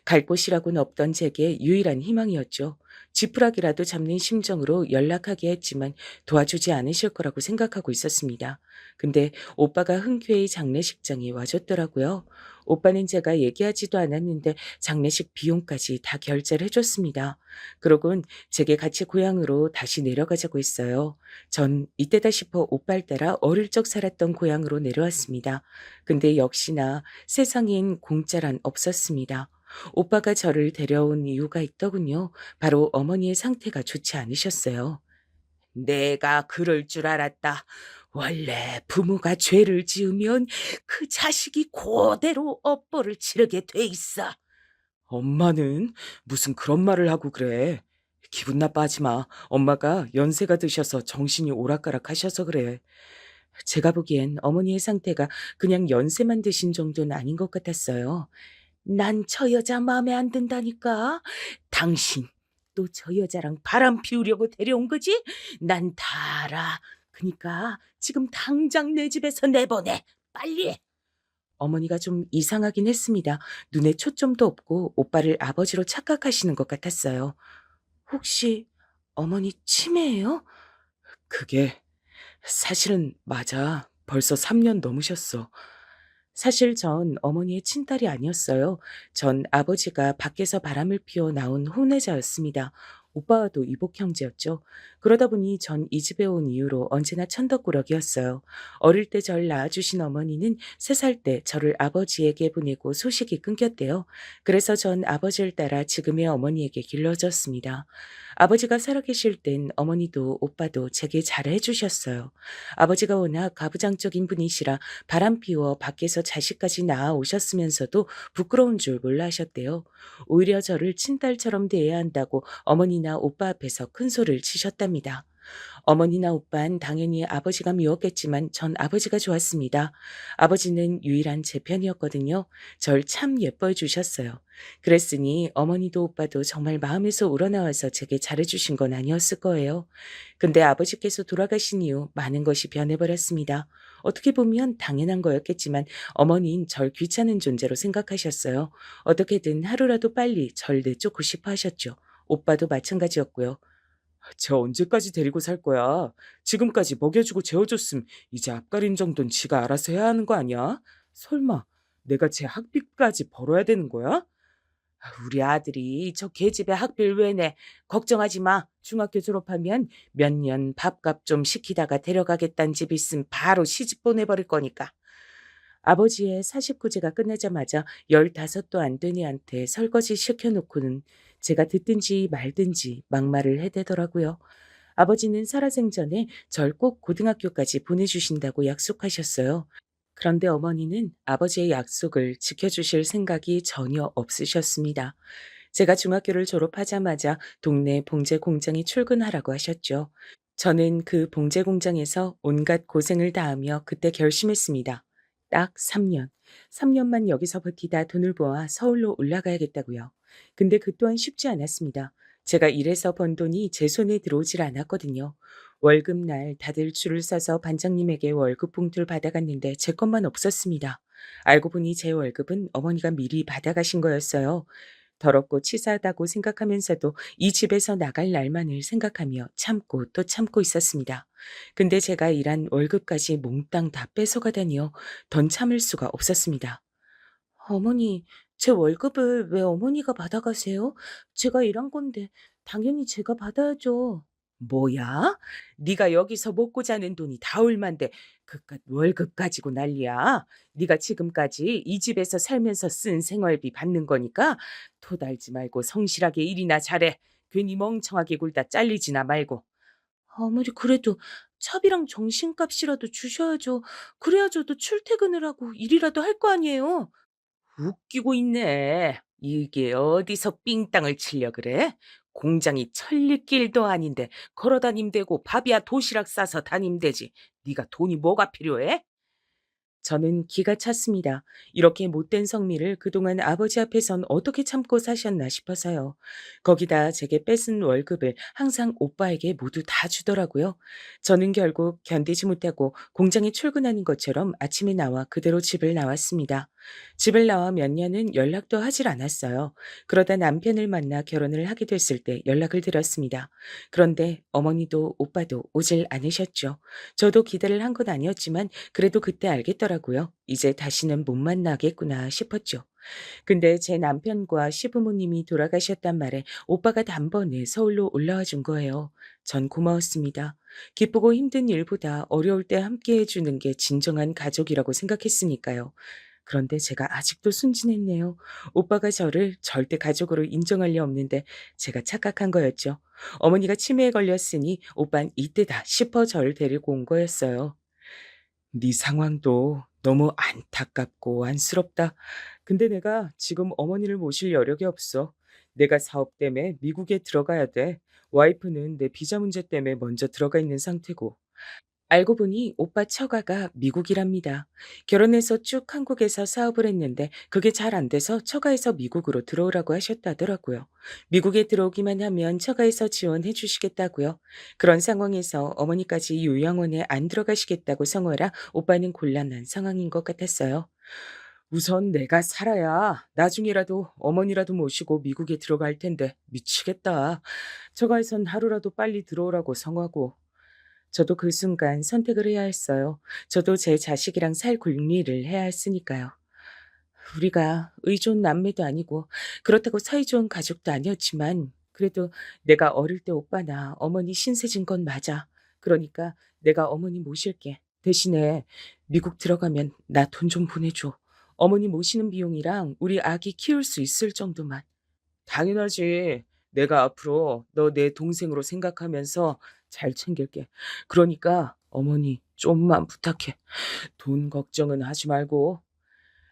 갈 곳이라고는 없던 제게 유일한 희망이었죠. 지푸라기라도 잡는 심정으로 연락하게 했지만 도와주지 않으실 거라고 생각하고 있었습니다. 근데 오빠가 흔쾌히 장례식장에 와줬더라고요. 오빠는 제가 얘기하지도 않았는데 장례식 비용까지 다 결제를 해줬습니다. 그러곤 제게 같이 고향으로 다시 내려가자고 했어요. 전 이때다 싶어 오빠를 따라 어릴 적 살았던 고향으로 내려왔습니다. 근데 역시나 세상엔 공짜란 없었습니다. 오빠가 저를 데려온 이유가 있더군요. 바로 어머니의 상태가 좋지 않으셨어요. 내가 그럴 줄 알았다. 원래 부모가 죄를 지으면 그 자식이 그대로 업보를 치르게 돼 있어. 엄마는 무슨 그런 말을 하고 그래. 기분 나빠하지 마. 엄마가 연세가 드셔서 정신이 오락가락 하셔서 그래. 제가 보기엔 어머니의 상태가 그냥 연세만 드신 정도는 아닌 것 같았어요. 난 저 여자 마음에 안 든다니까. 당신 또 저 여자랑 바람 피우려고 데려온 거지? 난 다 알아. 그니까 지금 당장 내 집에서 내보내. 빨리. 어머니가 좀 이상하긴 했습니다. 눈에 초점도 없고 오빠를 아버지로 착각하시는 것 같았어요. 혹시 어머니 치매예요? 그게 사실은 맞아. 벌써 3년 넘으셨어. 사실 전 어머니의 친딸이 아니었어요. 전 아버지가 밖에서 바람을 피워 나온 혼외자였습니다. 오빠와도 이복 형제였죠. 그러다 보니 전 이 집에 온 이후로 언제나 천덕꾸러기였어요. 어릴 때 절 낳아주신 어머니는 3살 때 저를 아버지에게 보내고 소식이 끊겼대요. 그래서 전 아버지를 따라 지금의 어머니에게 길러졌습니다. 아버지가 살아계실 땐 어머니도 오빠도 제게 잘해주셨어요. 아버지가 워낙 가부장적인 분이시라 바람 피워 밖에서 자식까지 낳아 오셨으면서도 부끄러운 줄 몰라 하셨대요. 오히려 저를 친딸처럼 대해야 한다고 어머니나 오빠 앞에서 큰 소리를 치셨답니다. 어머니나 오빠는 당연히 아버지가 미웠겠지만 전 아버지가 좋았습니다. 아버지는 유일한 제 편이었거든요. 절 참 예뻐해 주셨어요. 그랬으니 어머니도 오빠도 정말 마음에서 우러나와서 제게 잘해주신 건 아니었을 거예요. 근데 아버지께서 돌아가신 이후 많은 것이 변해버렸습니다. 어떻게 보면 당연한 거였겠지만 어머니는 절 귀찮은 존재로 생각하셨어요. 어떻게든 하루라도 빨리 절 내쫓고 싶어 하셨죠. 오빠도 마찬가지였고요. 쟤 언제까지 데리고 살 거야? 지금까지 먹여주고 재워줬음 이제 앞가림 정도는 지가 알아서 해야 하는 거 아니야? 설마 내가 쟤 학비까지 벌어야 되는 거야? 우리 아들이 저 계집애 학비를 왜 내? 걱정하지 마. 중학교 졸업하면 몇 년 밥값 좀 시키다가 데려가겠다는 집 있음 바로 시집 보내버릴 거니까. 아버지의 49제가 끝나자마자 15도 안 된 애한테 설거지 시켜놓고는 제가 듣든지 말든지 막말을 해대더라고요. 아버지는 살아생전에 절 꼭 고등학교까지 보내주신다고 약속하셨어요. 그런데 어머니는 아버지의 약속을 지켜주실 생각이 전혀 없으셨습니다. 제가 중학교를 졸업하자마자 동네 봉제 공장에 출근하라고 하셨죠. 저는 그 봉제 공장에서 온갖 고생을 다하며 그때 결심했습니다. 딱 3년. 3년만 여기서 버티다 돈을 모아 서울로 올라가야겠다고요. 근데 그 또한 쉽지 않았습니다. 제가 일해서 번 돈이 제 손에 들어오질 않았거든요. 월급날 다들 줄을 서서 반장님에게 월급 봉투를 받아갔는데 제 것만 없었습니다. 알고 보니 제 월급은 어머니가 미리 받아가신 거였어요. 더럽고 치사하다고 생각하면서도 이 집에서 나갈 날만을 생각하며 참고 또 참고 있었습니다. 근데 제가 일한 월급까지 몽땅 다 뺏어가다니요. 던 참을 수가 없었습니다. 어머니, 제 월급을 왜 어머니가 받아가세요? 제가 일한 건데 당연히 제가 받아야죠. 뭐야? 네가 여기서 먹고 자는 돈이 다 얼만데 그깟 월급 가지고 난리야. 네가 지금까지 이 집에서 살면서 쓴 생활비 받는 거니까 토달지 말고 성실하게 일이나 잘해. 괜히 멍청하게 굴다 잘리지나 말고. 아무리 그래도 차비랑 정신값이라도 주셔야죠. 그래야 저도 출퇴근을 하고 일이라도 할 거 아니에요. 웃기고 있네. 이게 어디서 삥땅을 치려 그래? 공장이 천리길도 아닌데 걸어 다님 되고 밥이야 도시락 싸서 다님 되지. 네가 돈이 뭐가 필요해? 저는 기가 찼습니다. 이렇게 못된 성미를 그동안 아버지 앞에선 어떻게 참고 사셨나 싶어서요. 거기다 제게 뺏은 월급을 항상 오빠에게 모두 다 주더라고요. 저는 결국 견디지 못하고 공장에 출근하는 것처럼 아침에 나와 그대로 집을 나왔습니다. 집을 나와 몇 년은 연락도 하질 않았어요. 그러다 남편을 만나 결혼을 하게 됐을 때 연락을 드렸습니다. 그런데 어머니도 오빠도 오질 않으셨죠. 저도 기대를 한 건 아니었지만 그래도 그때 알겠더라고요. 이제 다시는 못 만나겠구나 싶었죠. 근데 제 남편과 시부모님이 돌아가셨단 말에 오빠가 단번에 서울로 올라와 준 거예요. 전 고마웠습니다. 기쁘고 힘든 일보다 어려울 때 함께 해주는 게 진정한 가족이라고 생각했으니까요. 그런데 제가 아직도 순진했네요. 오빠가 저를 절대 가족으로 인정할 리 없는데 제가 착각한 거였죠. 어머니가 치매에 걸렸으니 오빤 이때다 싶어 저를 데리고 온 거였어요. 네 상황도 너무 안타깝고 안쓰럽다. 근데 내가 지금 어머니를 모실 여력이 없어. 내가 사업 때문에 미국에 들어가야 돼. 와이프는 내 비자 문제 때문에 먼저 들어가 있는 상태고. 알고 보니 오빠 처가가 미국이랍니다. 결혼해서 쭉 한국에서 사업을 했는데 그게 잘 안 돼서 처가에서 미국으로 들어오라고 하셨다더라고요. 미국에 들어오기만 하면 처가에서 지원해 주시겠다고요. 그런 상황에서 어머니까지 요양원에 안 들어가시겠다고 성화라 오빠는 곤란한 상황인 것 같았어요. 우선 내가 살아야 나중에라도 어머니라도 모시고 미국에 들어갈 텐데 미치겠다. 처가에선 하루라도 빨리 들어오라고 성하고. 저도 그 순간 선택을 해야 했어요. 저도 제 자식이랑 살 궁리를 해야 했으니까요. 우리가 의존 남매도 아니고 그렇다고 사이좋은 가족도 아니었지만 그래도 내가 어릴 때 오빠나 어머니 신세진 건 맞아. 그러니까 내가 어머니 모실게. 대신에 미국 들어가면 나 돈 좀 보내줘. 어머니 모시는 비용이랑 우리 아기 키울 수 있을 정도만. 당연하지. 내가 앞으로 너 내 동생으로 생각하면서 잘 챙길게. 그러니까 어머니 좀만 부탁해. 돈 걱정은 하지 말고.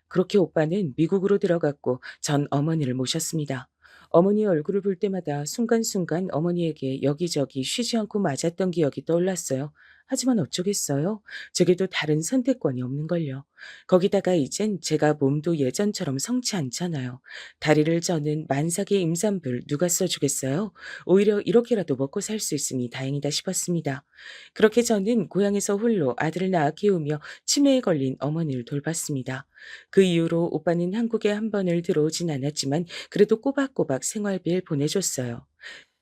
그렇게 오빠는 미국으로 들어갔고 전 어머니를 모셨습니다. 어머니의 얼굴을 볼 때마다 순간순간 어머니에게 여기저기 쉬지 않고 맞았던 기억이 떠올랐어요. 하지만 어쩌겠어요? 제게도 다른 선택권이 없는걸요. 거기다가 이젠 제가 몸도 예전처럼 성치 않잖아요. 다리를 저는 만삭의 임산부를 누가 써주겠어요? 오히려 이렇게라도 먹고 살 수 있으니 다행이다 싶었습니다. 그렇게 저는 고향에서 홀로 아들을 낳아 키우며 치매에 걸린 어머니를 돌봤습니다. 그 이후로 오빠는 한국에 한 번을 들어오진 않았지만 그래도 꼬박꼬박 생활비를 보내줬어요.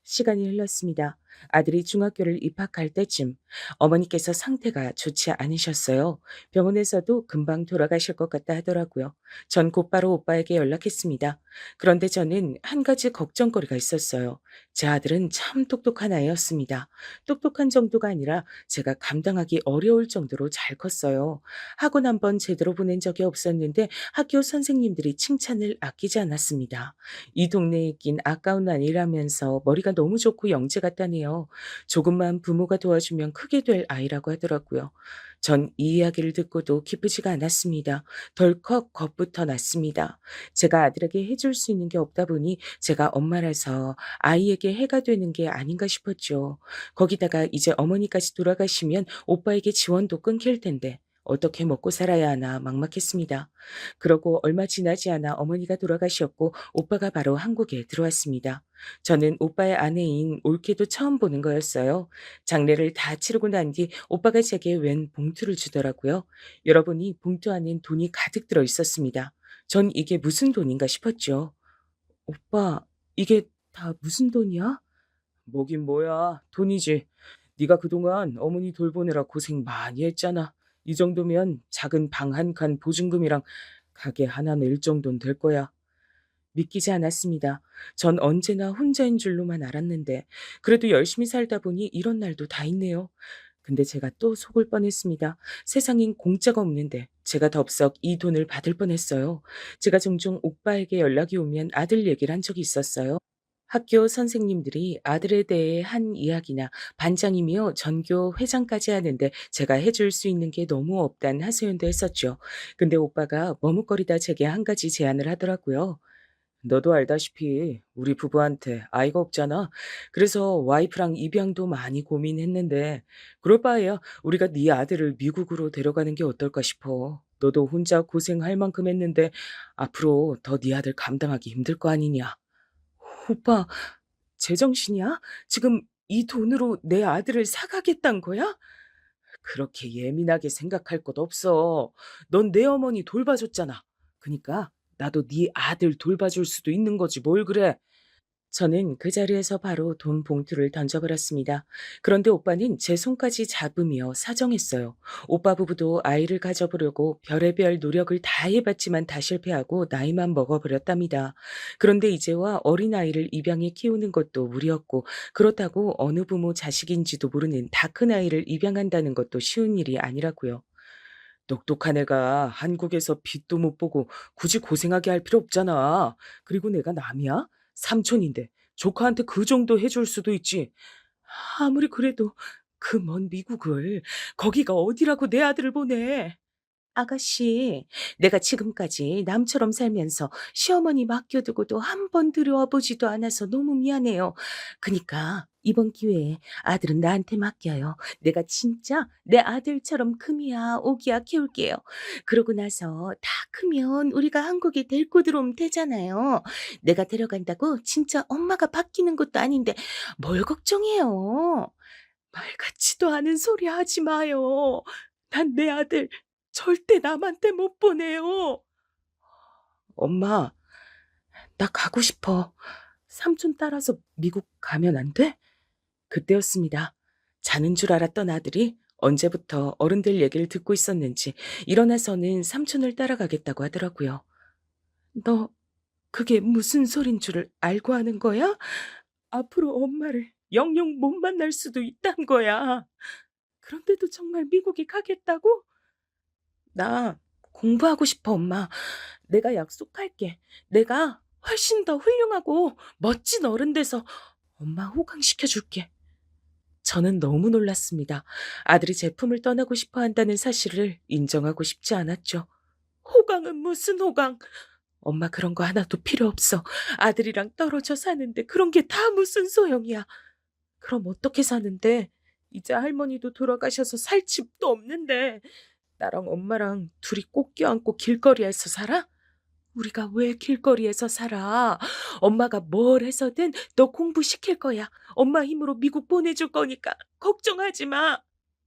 시간이 흘렀습니다. 아들이 중학교를 입학할 때쯤 어머니께서 상태가 좋지 않으셨어요. 병원에서도 금방 돌아가실 것 같다 하더라고요. 전 곧바로 오빠에게 연락했습니다. 그런데 저는 한 가지 걱정거리가 있었어요. 제 아들은 참 똑똑한 아이였습니다. 똑똑한 정도가 아니라 제가 감당하기 어려울 정도로 잘 컸어요. 학원 한 번 제대로 보낸 적이 없었는데 학교 선생님들이 칭찬을 아끼지 않았습니다. 이 동네에 낀 아까운 아이라면서 머리가 너무 좋고 영재 같다네요. 조금만 부모가 도와주면 크게 될 아이라고 하더라고요. 전 이 이야기를 듣고도 기쁘지가 않았습니다. 덜컥 겁부터 났습니다. 제가 아들에게 해줄 수 있는 게 없다 보니 제가 엄마라서 아이에게 해가 되는 게 아닌가 싶었죠. 거기다가 이제 어머니까지 돌아가시면 오빠에게 지원도 끊길 텐데 어떻게 먹고 살아야 하나 막막했습니다. 그러고 얼마 지나지 않아 어머니가 돌아가셨고 오빠가 바로 한국에 들어왔습니다. 저는 오빠의 아내인 올케도 처음 보는 거였어요. 장례를 다 치르고 난 뒤 오빠가 제게 웬 봉투를 주더라고요. 열어보니 봉투 안엔 돈이 가득 들어 있었습니다. 전 이게 무슨 돈인가 싶었죠. 오빠, 이게 다 무슨 돈이야? 뭐긴 뭐야. 돈이지. 네가 그동안 어머니 돌보느라 고생 많이 했잖아. 이 정도면 작은 방 한 칸 보증금이랑 가게 하나 낼 정도는 될 거야. 믿기지 않았습니다. 전 언제나 혼자인 줄로만 알았는데 그래도 열심히 살다 보니 이런 날도 다 있네요. 근데 제가 또 속을 뻔했습니다. 세상엔 공짜가 없는데 제가 덥석 이 돈을 받을 뻔했어요. 제가 종종 오빠에게 연락이 오면 아들 얘기를 한 적이 있었어요. 학교 선생님들이 아들에 대해 한 이야기나 반장이며 전교 회장까지 하는데 제가 해줄 수 있는 게 너무 없단 하소연도 했었죠. 근데 오빠가 머뭇거리다 제게 한 가지 제안을 하더라고요. 너도 알다시피 우리 부부한테 아이가 없잖아. 그래서 와이프랑 입양도 많이 고민했는데 그럴 바에야 우리가 네 아들을 미국으로 데려가는 게 어떨까 싶어. 너도 혼자 고생할 만큼 했는데 앞으로 더 네 아들 감당하기 힘들 거 아니냐. 오빠, 제정신이야? 지금 이 돈으로 내 아들을 사가겠단 거야? 그렇게 예민하게 생각할 것 없어. 넌 내 어머니 돌봐줬잖아. 그니까 나도 네 아들 돌봐줄 수도 있는 거지 뭘 그래. 저는 그 자리에서 바로 돈 봉투를 던져버렸습니다. 그런데 오빠는 제 손까지 잡으며 사정했어요. 오빠 부부도 아이를 가져보려고 별의별 노력을 다 해봤지만 다 실패하고 나이만 먹어버렸답니다. 그런데 이제와 어린아이를 입양해 키우는 것도 무리였고 그렇다고 어느 부모 자식인지도 모르는 다 큰 아이를 입양한다는 것도 쉬운 일이 아니라고요. 똑똑한 애가 한국에서 빛도 못 보고 굳이 고생하게 할 필요 없잖아. 그리고 내가 남이야? 삼촌인데 조카한테 그 정도 해줄 수도 있지. 아무리 그래도 그 먼 미국을 거기가 어디라고 내 아들을 보내. 아가씨, 내가 지금까지 남처럼 살면서 시어머니 맡겨두고도 한 번 들여와 보지도 않아서 너무 미안해요. 그니까 이번 기회에 아들은 나한테 맡겨요. 내가 진짜 내 아들처럼 금이야 오기야 키울게요. 그러고 나서 다 크면 우리가 한국에 데리고 들어오면 되잖아요. 내가 데려간다고 진짜 엄마가 바뀌는 것도 아닌데 뭘 걱정해요. 말 같지도 않은 소리 하지 마요. 난 내 아들 절대 남한테 못 보내요. 엄마, 나 가고 싶어. 삼촌 따라서 미국 가면 안 돼? 그때였습니다. 자는 줄 알았던 아들이 언제부터 어른들 얘기를 듣고 있었는지 일어나서는 삼촌을 따라가겠다고 하더라고요. 너 그게 무슨 소린 줄을 알고 하는 거야? 앞으로 엄마를 영영 못 만날 수도 있단 거야. 그런데도 정말 미국에 가겠다고? 나 공부하고 싶어, 엄마. 내가 약속할게. 내가 훨씬 더 훌륭하고 멋진 어른 돼서 엄마 호강시켜 줄게. 저는 너무 놀랐습니다. 아들이 제품을 떠나고 싶어 한다는 사실을 인정하고 싶지 않았죠. 호강은 무슨 호강? 엄마 그런 거 하나도 필요 없어. 아들이랑 떨어져 사는데 그런 게 다 무슨 소용이야. 그럼 어떻게 사는데? 이제 할머니도 돌아가셔서 살 집도 없는데 나랑 엄마랑 둘이 꼭 껴안고 길거리에서 살아? 우리가 왜 길거리에서 살아? 엄마가 뭘 해서든 너 공부시킬 거야. 엄마 힘으로 미국 보내줄 거니까 걱정하지 마.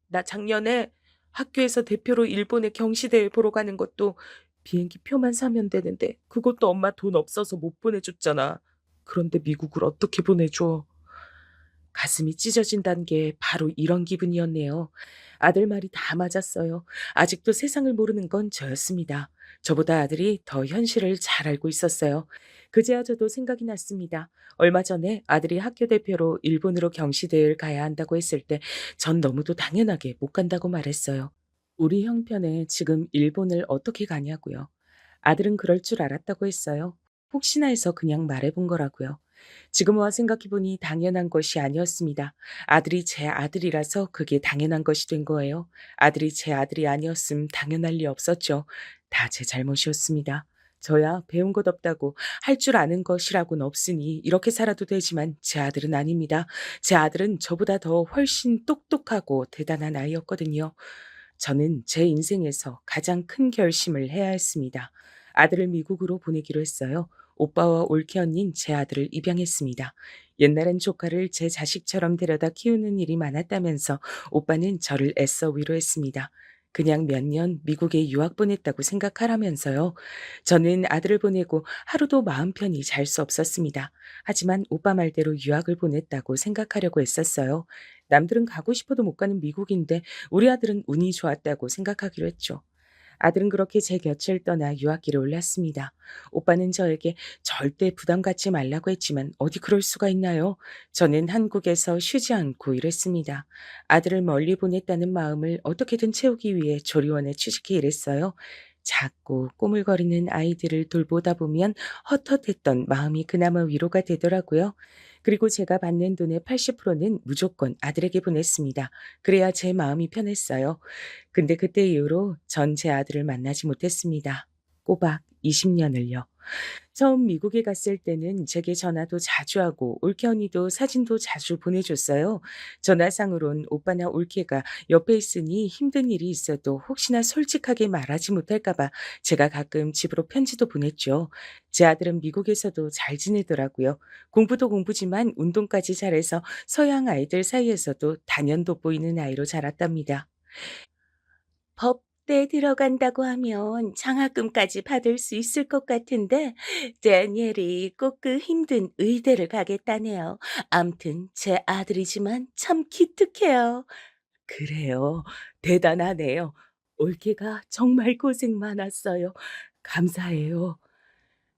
나 작년에 학교에서 대표로 일본에 경시대회 보러 가는 것도 비행기 표만 사면 되는데 그것도 엄마 돈 없어서 못 보내줬잖아. 그런데 미국을 어떻게 보내줘? 가슴이 찢어진다는 게 바로 이런 기분이었네요. 아들 말이 다 맞았어요. 아직도 세상을 모르는 건 저였습니다. 저보다 아들이 더 현실을 잘 알고 있었어요. 그제야 저도 생각이 났습니다. 얼마 전에 아들이 학교 대표로 일본으로 경시대회를 가야 한다고 했을 때 전 너무도 당연하게 못 간다고 말했어요. 우리 형편에 지금 일본을 어떻게 가냐고요. 아들은 그럴 줄 알았다고 했어요. 혹시나 해서 그냥 말해본 거라고요. 지금 와 생각해보니 당연한 것이 아니었습니다. 아들이 제 아들이라서 그게 당연한 것이 된 거예요. 아들이 제 아들이 아니었음 당연할 리 없었죠. 다 제 잘못이었습니다. 저야 배운 것 없다고 할 줄 아는 것이라고는 없으니 이렇게 살아도 되지만 제 아들은 아닙니다. 제 아들은 저보다 더 훨씬 똑똑하고 대단한 아이였거든요. 저는 제 인생에서 가장 큰 결심을 해야 했습니다. 아들을 미국으로 보내기로 했어요. 오빠와 올케 언닌 제 아들을 입양했습니다. 옛날엔 조카를 제 자식처럼 데려다 키우는 일이 많았다면서 오빠는 저를 애써 위로했습니다. 그냥 몇 년 미국에 유학 보냈다고 생각하라면서요. 저는 아들을 보내고 하루도 마음 편히 잘 수 없었습니다. 하지만 오빠 말대로 유학을 보냈다고 생각하려고 했었어요. 남들은 가고 싶어도 못 가는 미국인데 우리 아들은 운이 좋았다고 생각하기로 했죠. 아들은 그렇게 제 곁을 떠나 유학길에 올랐습니다. 오빠는 저에게 절대 부담 갖지 말라고 했지만 어디 그럴 수가 있나요? 저는 한국에서 쉬지 않고 일했습니다. 아들을 멀리 보냈다는 마음을 어떻게든 채우기 위해 조리원에 취직해 일했어요. 작고 꼬물거리는 아이들을 돌보다 보면 헛헛했던 마음이 그나마 위로가 되더라고요. 그리고 제가 받는 돈의 80%는 무조건 아들에게 보냈습니다. 그래야 제 마음이 편했어요. 근데 그때 이후로 전 제 아들을 만나지 못했습니다. 꼬박 20년을요. 처음 미국에 갔을 때는 제게 전화도 자주 하고 올케 언니도 사진도 자주 보내줬어요. 전화상으론 오빠나 올케가 옆에 있으니 힘든 일이 있어도 혹시나 솔직하게 말하지 못할까 봐 제가 가끔 집으로 편지도 보냈죠. 제 아들은 미국에서도 잘 지내더라고요. 공부도 공부지만 운동까지 잘해서 서양 아이들 사이에서도 단연 돋보이는 아이로 자랐답니다. 법대 들어간다고 하면 장학금까지 받을 수 있을 것 같은데 다니엘이 꼭 그 힘든 의대를 가겠다네요. 암튼 제 아들이지만 참 기특해요. 그래요. 대단하네요. 올케가 정말 고생 많았어요. 감사해요.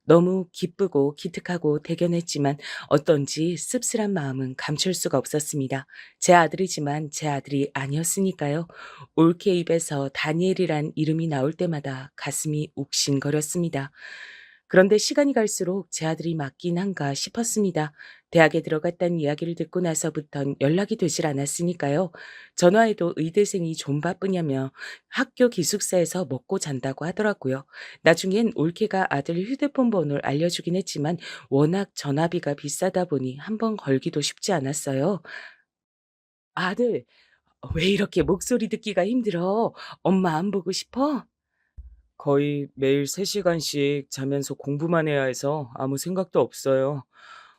너무 기쁘고 기특하고 대견했지만 어떤지 씁쓸한 마음은 감출 수가 없었습니다. 제 아들이지만 제 아들이 아니었으니까요. 올케 입에서 다니엘이란 이름이 나올 때마다 가슴이 욱신거렸습니다. 그런데 시간이 갈수록 제 아들이 맞긴 한가 싶었습니다. 대학에 들어갔다는 이야기를 듣고 나서부턴 연락이 되질 않았으니까요. 전화해도 의대생이 좀 바쁘냐며 학교 기숙사에서 먹고 잔다고 하더라고요. 나중엔 올케가 아들 휴대폰 번호를 알려주긴 했지만 워낙 전화비가 비싸다 보니 한번 걸기도 쉽지 않았어요. 아들, 왜 이렇게 목소리 듣기가 힘들어? 엄마 안 보고 싶어? 거의 매일 3시간씩 자면서 공부만 해야 해서 아무 생각도 없어요.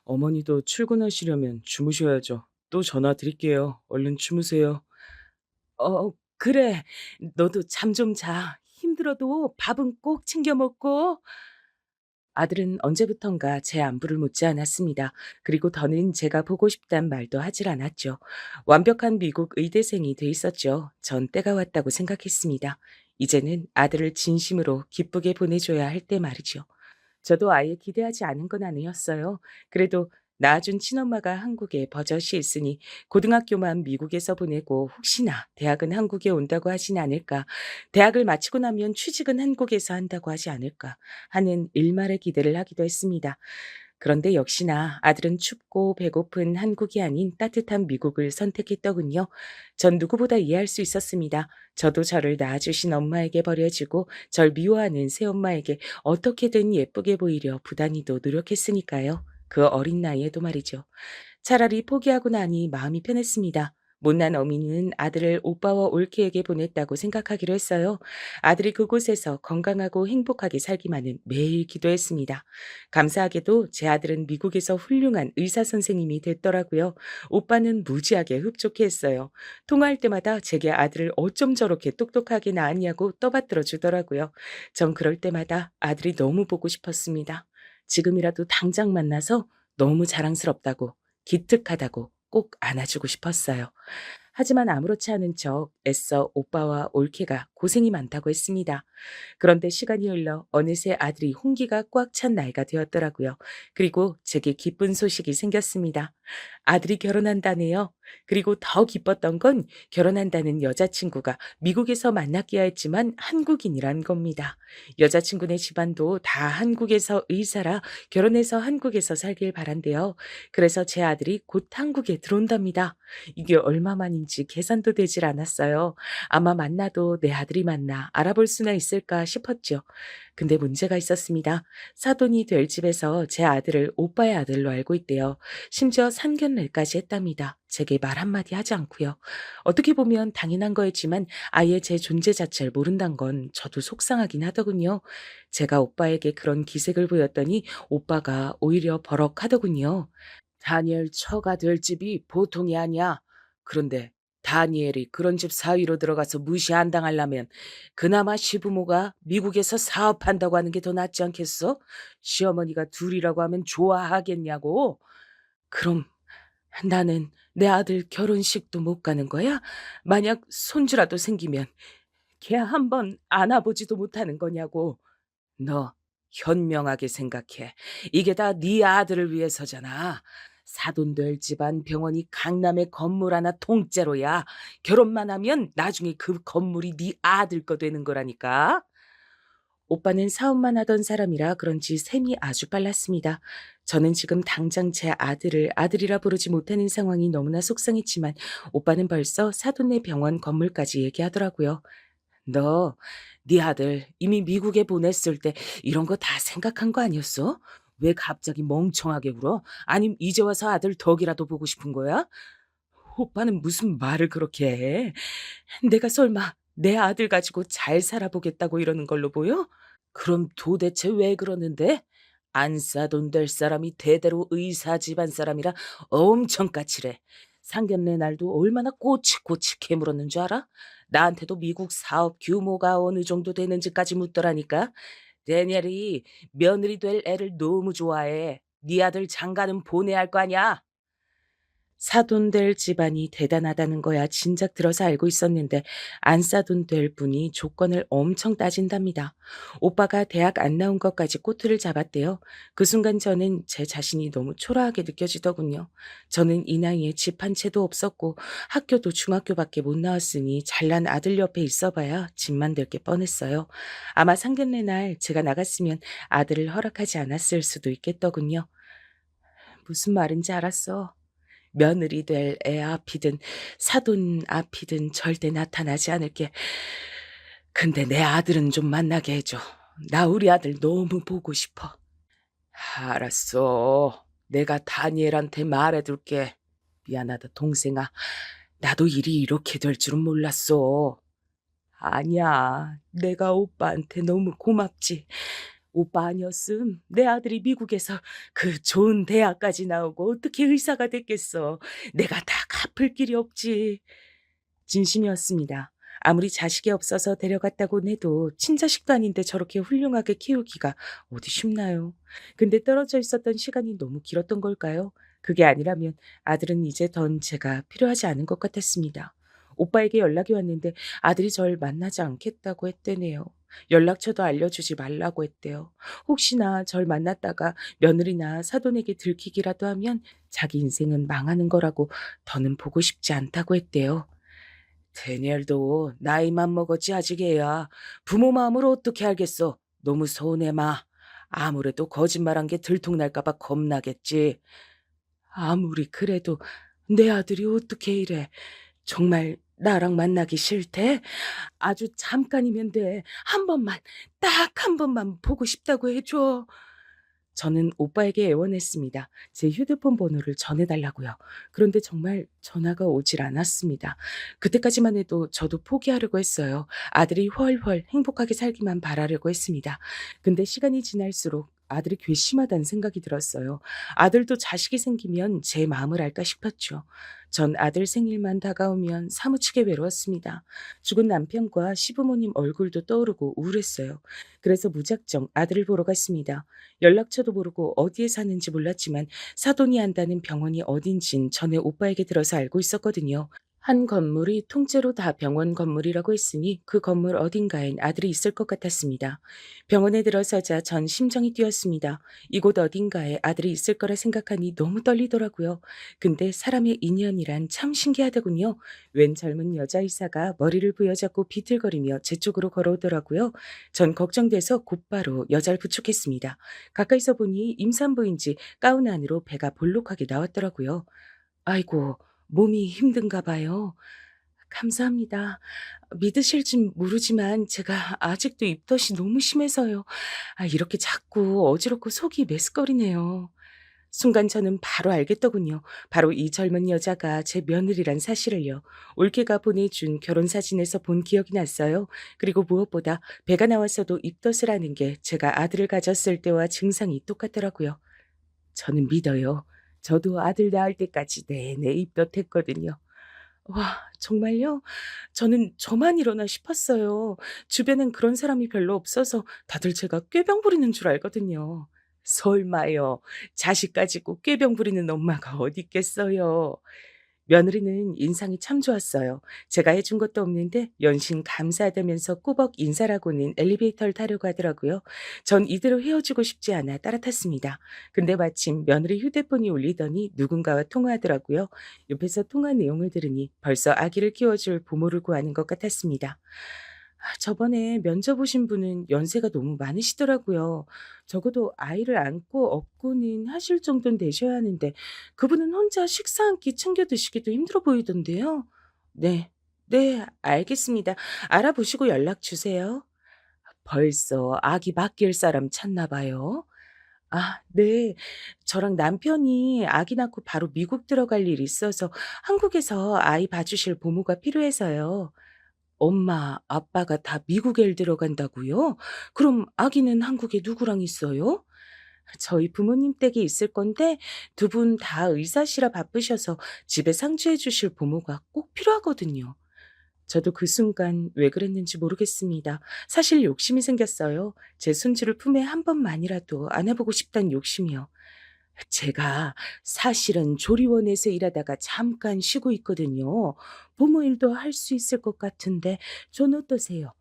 어머니도 출근하시려면 주무셔야죠. 또 전화 드릴게요. 얼른 주무세요. 그래. 너도 잠 좀 자. 힘들어도 밥은 꼭 챙겨 먹고. 아들은 언제부턴가 제 안부를 묻지 않았습니다. 그리고 더는 제가 보고 싶단 말도 하질 않았죠. 완벽한 미국 의대생이 돼 있었죠. 전 때가 왔다고 생각했습니다. 이제는 아들을 진심으로 기쁘게 보내줘야 할 때 말이죠. 저도 아예 기대하지 않은 건 아니었어요. 그래도 낳아준 친엄마가 한국에 버젓이 있으니 고등학교만 미국에서 보내고 혹시나 대학은 한국에 온다고 하진 않을까, 대학을 마치고 나면 취직은 한국에서 한다고 하지 않을까 하는 일말의 기대를 하기도 했습니다. 그런데 역시나 아들은 춥고 배고픈 한국이 아닌 따뜻한 미국을 선택했더군요. 전 누구보다 이해할 수 있었습니다. 저도 저를 낳아주신 엄마에게 버려지고 절 미워하는 새엄마에게 어떻게든 예쁘게 보이려 부단히도 노력했으니까요. 그 어린 나이에도 말이죠. 차라리 포기하고 나니 마음이 편했습니다. 못난 어미는 아들을 오빠와 올케에게 보냈다고 생각하기로 했어요. 아들이 그곳에서 건강하고 행복하게 살기만은 매일 기도했습니다. 감사하게도 제 아들은 미국에서 훌륭한 의사 선생님이 됐더라고요. 오빠는 무지하게 흡족해 했어요. 통화할 때마다 제게 아들을 어쩜 저렇게 똑똑하게 낳았냐고 떠받들어 주더라고요. 전 그럴 때마다 아들이 너무 보고 싶었습니다. 지금이라도 당장 만나서 너무 자랑스럽다고, 기특하다고 꼭 안아주고 싶었어요. 하지만 아무렇지 않은 척 애써 오빠와 올케가 고생이 많다고 했습니다. 그런데 시간이 흘러 어느새 아들이 홍기가 꽉 찬 나이가 되었더라고요. 그리고 제게 기쁜 소식이 생겼습니다. 아들이 결혼한다네요. 그리고 더 기뻤던 건 결혼한다는 여자친구가 미국에서 만났기야 했지만 한국인이란 겁니다. 여자친구네 집안도 다 한국에서 의사라 결혼해서 한국에서 살길 바란대요. 그래서 제 아들이 곧 한국에 들어온답니다. 이게 얼마만인지 계산도 되질 않았어요. 아마 만나도 내 아들이 맞나 알아볼 수나 있을까 싶었죠. 근데 문제가 있었습니다. 사돈이 될 집에서 제 아들을 오빠의 아들로 알고 있대요. 심지어 상견례까지 했답니다. 제게 말 한마디 하지 않고요. 어떻게 보면 당연한 거였지만 아예 제 존재 자체를 모른단 건 저도 속상하긴 하더군요. 제가 오빠에게 그런 기색을 보였더니 오빠가 오히려 버럭하더군요. 다니엘 처가 될 집이 보통이 아니야. 그런데 다니엘이 그런 집 사위로 들어가서 무시 안 당하려면 그나마 시부모가 미국에서 사업한다고 하는 게 더 낫지 않겠어? 시어머니가 둘이라고 하면 좋아하겠냐고? 그럼 나는 내 아들 결혼식도 못 가는 거야? 만약 손주라도 생기면 걔 한번 안아보지도 못하는 거냐고. 너 현명하게 생각해. 이게 다 네 아들을 위해서잖아. 사돈될 집안 병원이 강남에 건물 하나 통째로야. 결혼만 하면 나중에 그 건물이 네 아들 거 되는 거라니까. 오빠는 사업만 하던 사람이라 그런지 셈이 아주 빨랐습니다. 저는 지금 당장 제 아들을 아들이라 부르지 못하는 상황이 너무나 속상했지만 오빠는 벌써 사돈네 병원 건물까지 얘기하더라고요. 너, 네 아들 이미 미국에 보냈을 때 이런 거 다 생각한 거 아니었어? 왜 갑자기 멍청하게 울어? 아님 이제 와서 아들 덕이라도 보고 싶은 거야? 오빠는 무슨 말을 그렇게 해? 내가 설마 내 아들 가지고 잘 살아보겠다고 이러는 걸로 보여? 그럼 도대체 왜 그러는데? 안 싸돈 될 사람이 대대로 의사 집안 사람이라 엄청 까칠해. 상견례 날도 얼마나 꼬치꼬치 캐물었는 줄 알아? 나한테도 미국 사업 규모가 어느 정도 되는지까지 묻더라니까. 데니엘이 며느리 될 애를 너무 좋아해. 네 아들 장가는 보내야 할 거 아니야. 사돈 될 집안이 대단하다는 거야 진작 들어서 알고 있었는데 안 사돈 될 분이 조건을 엄청 따진답니다. 오빠가 대학 안 나온 것까지 꼬투리를 잡았대요. 그 순간 저는 제 자신이 너무 초라하게 느껴지더군요. 저는 이 나이에 집 한 채도 없었고 학교도 중학교밖에 못 나왔으니 잘난 아들 옆에 있어봐야 집만 될 게 뻔했어요. 아마 상견례 날 제가 나갔으면 아들을 허락하지 않았을 수도 있겠더군요. 무슨 말인지 알았어. 며느리 될 애 앞이든 사돈 앞이든 절대 나타나지 않을게. 근데 내 아들은 좀 만나게 해줘. 나 우리 아들 너무 보고 싶어. 알았어. 내가 다니엘한테 말해둘게. 미안하다, 동생아. 나도 일이 이렇게 될 줄은 몰랐어. 아니야. 내가 오빠한테 너무 고맙지. 오빠 아니었음 내 아들이 미국에서 그 좋은 대학까지 나오고 어떻게 의사가 됐겠어. 내가 다 갚을 길이 없지. 진심이었습니다. 아무리 자식이 없어서 데려갔다고 해도 친자식도 아닌데 저렇게 훌륭하게 키우기가 어디 쉽나요? 근데 떨어져 있었던 시간이 너무 길었던 걸까요? 그게 아니라면 아들은 이제 던 제가 필요하지 않은 것 같았습니다. 오빠에게 연락이 왔는데 아들이 절 만나지 않겠다고 했대네요. 연락처도 알려주지 말라고 했대요. 혹시나 절 만났다가 며느리나 사돈에게 들키기라도 하면 자기 인생은 망하는 거라고 더는 보고 싶지 않다고 했대요. 데니엘도 나이만 먹었지 아직 애야. 부모 마음을 어떻게 알겠어. 너무 서운해 마. 아무래도 거짓말한 게 들통날까 봐 겁나겠지. 아무리 그래도 내 아들이 어떻게 이래. 정말 나랑 만나기 싫대? 아주 잠깐이면 돼. 한 번만, 딱 한 번만 보고 싶다고 해줘. 저는 오빠에게 애원했습니다. 제 휴대폰 번호를 전해달라고요. 그런데 정말 전화가 오질 않았습니다. 그때까지만 해도 저도 포기하려고 했어요. 아들이 훨훨 행복하게 살기만 바라려고 했습니다. 근데 시간이 지날수록 아들이 괘씸하다는 생각이 들었어요. 아들도 자식이 생기면 제 마음을 알까 싶었죠. 전 아들 생일만 다가오면 사무치게 외로웠습니다. 죽은 남편과 시부모님 얼굴도 떠오르고 우울했어요. 그래서 무작정 아들을 보러 갔습니다. 연락처도 모르고 어디에 사는지 몰랐지만 사돈이 한다는 병원이 어딘진 전에 오빠에게 들어서 알고 있었거든요. 한 건물이 통째로 다 병원 건물이라고 했으니 그 건물 어딘가엔 아들이 있을 것 같았습니다. 병원에 들어서자 전 심장이 뛰었습니다. 이곳 어딘가에 아들이 있을 거라 생각하니 너무 떨리더라고요. 근데 사람의 인연이란 참 신기하더군요. 웬 젊은 여자의사가 머리를 부여잡고 비틀거리며 제 쪽으로 걸어오더라고요. 전 걱정돼서 곧바로 여자를 부축했습니다. 가까이서 보니 임산부인지 가운 안으로 배가 볼록하게 나왔더라고요. 아이고, 몸이 힘든가 봐요. 감사합니다. 믿으실진 모르지만 제가 아직도 입덧이 너무 심해서요. 이렇게 자꾸 어지럽고 속이 메스꺼리네요. 순간 저는 바로 알겠더군요. 바로 이 젊은 여자가 제 며느리란 사실을요. 올케가 보내준 결혼사진에서 본 기억이 났어요. 그리고 무엇보다 배가 나와서도 입덧을 하는 게 제가 아들을 가졌을 때와 증상이 똑같더라고요. 저는 믿어요. 저도 아들 낳을 때까지 내내 입덧했거든요. 와, 정말요? 저는 저만 이러나 싶었어요. 주변엔 그런 사람이 별로 없어서 다들 제가 꾀병 부리는 줄 알거든요. 설마요. 자식 가지고 꾀병 부리는 엄마가 어디 있겠어요. 며느리는 인상이 참 좋았어요. 제가 해준 것도 없는데 연신 감사하다면서 꾸벅 인사라고는 엘리베이터를 타려고 하더라고요. 전 이대로 헤어지고 싶지 않아 따라탔습니다. 근데 마침 며느리 휴대폰이 울리더니 누군가와 통화하더라고요. 옆에서 통화 내용을 들으니 벌써 아기를 키워줄 부모를 구하는 것 같았습니다. 저번에 면접 오신 분은 연세가 너무 많으시더라고요. 적어도 아이를 안고 업고는 하실 정도는 되셔야 하는데 그분은 혼자 식사 한 끼 챙겨 드시기도 힘들어 보이던데요. 네, 네, 알겠습니다. 알아보시고 연락 주세요. 벌써 아기 맡길 사람 찾나 봐요. 네. 저랑 남편이 아기 낳고 바로 미국 들어갈 일이 있어서 한국에서 아이 봐주실 부모가 필요해서요. 엄마, 아빠가 다 미국에 일 들어간다고요? 그럼 아기는 한국에 누구랑 있어요? 저희 부모님 댁에 있을 건데 두 분 다 의사시라 바쁘셔서 집에 상주해 주실 부모가 꼭 필요하거든요. 저도 그 순간 왜 그랬는지 모르겠습니다. 사실 욕심이 생겼어요. 제 손주를 품에 한 번만이라도 안아보고 싶다는 욕심이요. 제가 사실은 조리원에서 일하다가 잠깐 쉬고 있거든요. 부모 일도 할 수 있을 것 같은데 전 어떠세요?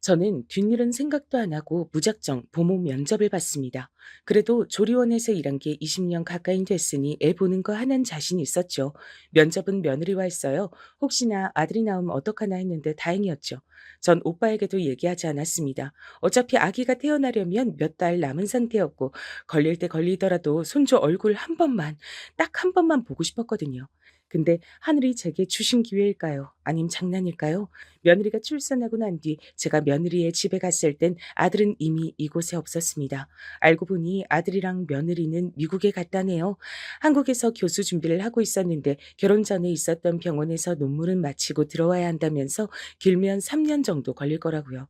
저는 뒷일은 생각도 안 하고 무작정 부모 면접을 봤습니다. 그래도 조리원에서 일한 게 20년 가까이 됐으니 애 보는 거 하나는 자신이 있었죠. 면접은 며느리와 했어요. 혹시나 아들이 나오면 어떡하나 했는데 다행이었죠. 전 오빠에게도 얘기하지 않았습니다. 어차피 아기가 태어나려면 몇 달 남은 상태였고 걸릴 때 걸리더라도 손주 얼굴 한 번만, 딱 한 번만 보고 싶었거든요. 근데 하늘이 제게 주신 기회일까요? 아님 장난일까요? 며느리가 출산하고 난 뒤 제가 며느리의 집에 갔을 땐 아들은 이미 이곳에 없었습니다. 알고 보니 아들이랑 며느리는 미국에 갔다네요. 한국에서 교수 준비를 하고 있었는데 결혼 전에 있었던 병원에서 논문을 마치고 들어와야 한다면서 길면 3년 정도 걸릴 거라고요.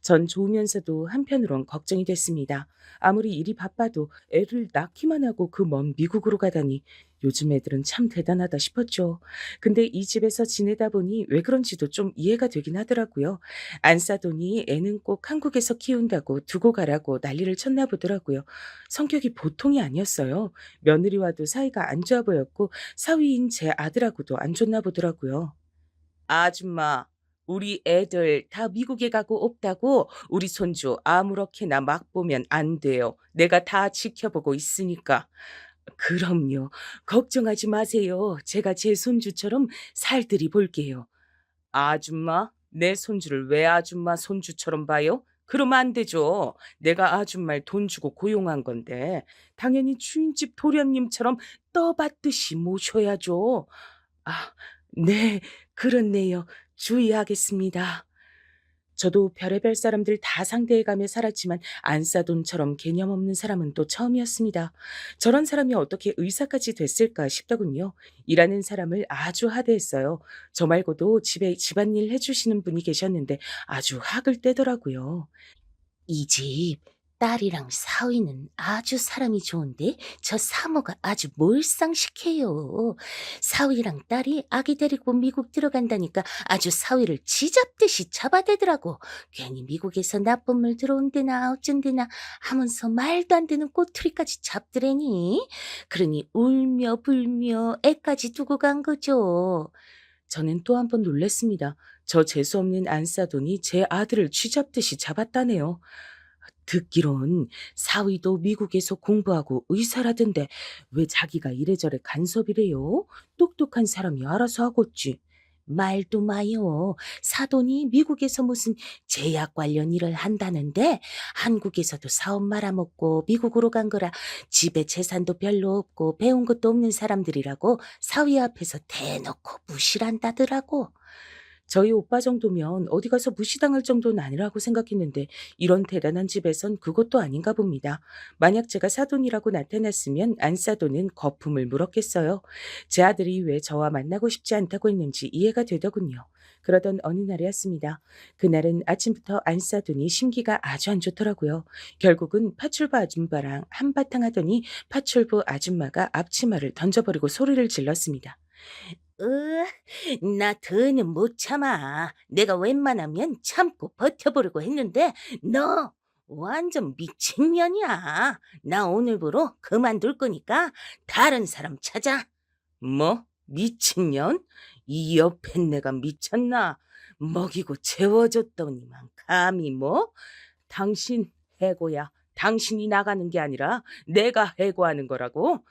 전 좋으면서도 한편으론 걱정이 됐습니다. 아무리 일이 바빠도 애를 낳기만 하고 그 먼 미국으로 가다니 요즘 애들은 참 대단하다 싶었죠. 근데 이 집에서 지내다 보니 왜 그런지도 좀 이해가 되긴 하더라고요. 안 싸더니 애는 꼭 한국에서 키운다고 두고 가라고 난리를 쳤나 보더라고요. 성격이 보통이 아니었어요. 며느리와도 사이가 안 좋아 보였고 사위인 제 아들하고도 안 좋나 보더라고요. 아줌마, 우리 애들 다 미국에 가고 없다고 우리 손주 아무렇게나 막 보면 안 돼요. 내가 다 지켜보고 있으니까. 그럼요. 걱정하지 마세요. 제가 제 손주처럼 살들이 볼게요. 아줌마? 내 손주를 왜 아줌마 손주처럼 봐요? 그러면 안 되죠. 내가 아줌마를 돈 주고 고용한 건데 당연히 주인집 도련님처럼 떠받듯이 모셔야죠. 아, 네, 그렇네요. 주의하겠습니다. 저도 별의별 사람들 다 상대해가며 살았지만 안사돈처럼 개념 없는 사람은 또 처음이었습니다. 저런 사람이 어떻게 의사까지 됐을까 싶더군요. 일하는 사람을 아주 하대했어요. 저 말고도 집에 집안일 해주시는 분이 계셨는데 아주 학을 떼더라고요. 이 집 딸이랑 사위는 아주 사람이 좋은데 저 사모가 아주 몰상식해요. 사위랑 딸이 아기 데리고 미국 들어간다니까 아주 사위를 쥐잡듯이 잡아대더라고. 괜히 미국에서 나쁜 물 들어온대나 어쩐대나 하면서 말도 안 되는 꼬투리까지 잡더래니. 그러니 울며 불며 애까지 두고 간 거죠. 저는 또 한 번 놀랐습니다. 저 재수없는 안사돈이 제 아들을 쥐잡듯이 잡았다네요. 듣기론 사위도 미국에서 공부하고 의사라던데 왜 자기가 이래저래 간섭이래요? 똑똑한 사람이 알아서 하겠지. 말도 마요. 사돈이 미국에서 무슨 제약 관련 일을 한다는데 한국에서도 사업 말아먹고 미국으로 간 거라 집에 재산도 별로 없고 배운 것도 없는 사람들이라고 사위 앞에서 대놓고 무시를 한다더라고. 저희 오빠 정도면 어디 가서 무시당할 정도는 아니라고 생각했는데 이런 대단한 집에선 그것도 아닌가 봅니다. 만약 제가 사돈이라고 나타났으면 안사돈은 거품을 물었겠어요. 제 아들이 왜 저와 만나고 싶지 않다고 했는지 이해가 되더군요. 그러던 어느 날이었습니다. 그날은 아침부터 안사돈이 심기가 아주 안 좋더라고요. 결국은 파출부 아줌마랑 한바탕 하더니 파출부 아줌마가 앞치마를 던져버리고 소리를 질렀습니다. 나 더는 못 참아. 내가 웬만하면 참고 버텨보려고 했는데 너 완전 미친년이야. 나 오늘부로 그만둘 거니까 다른 사람 찾아. 뭐? 미친년? 이 옆에 내가 미쳤나? 먹이고 재워줬더니만 감히 뭐? 당신 해고야. 당신이 나가는 게 아니라 내가 해고하는 거라고?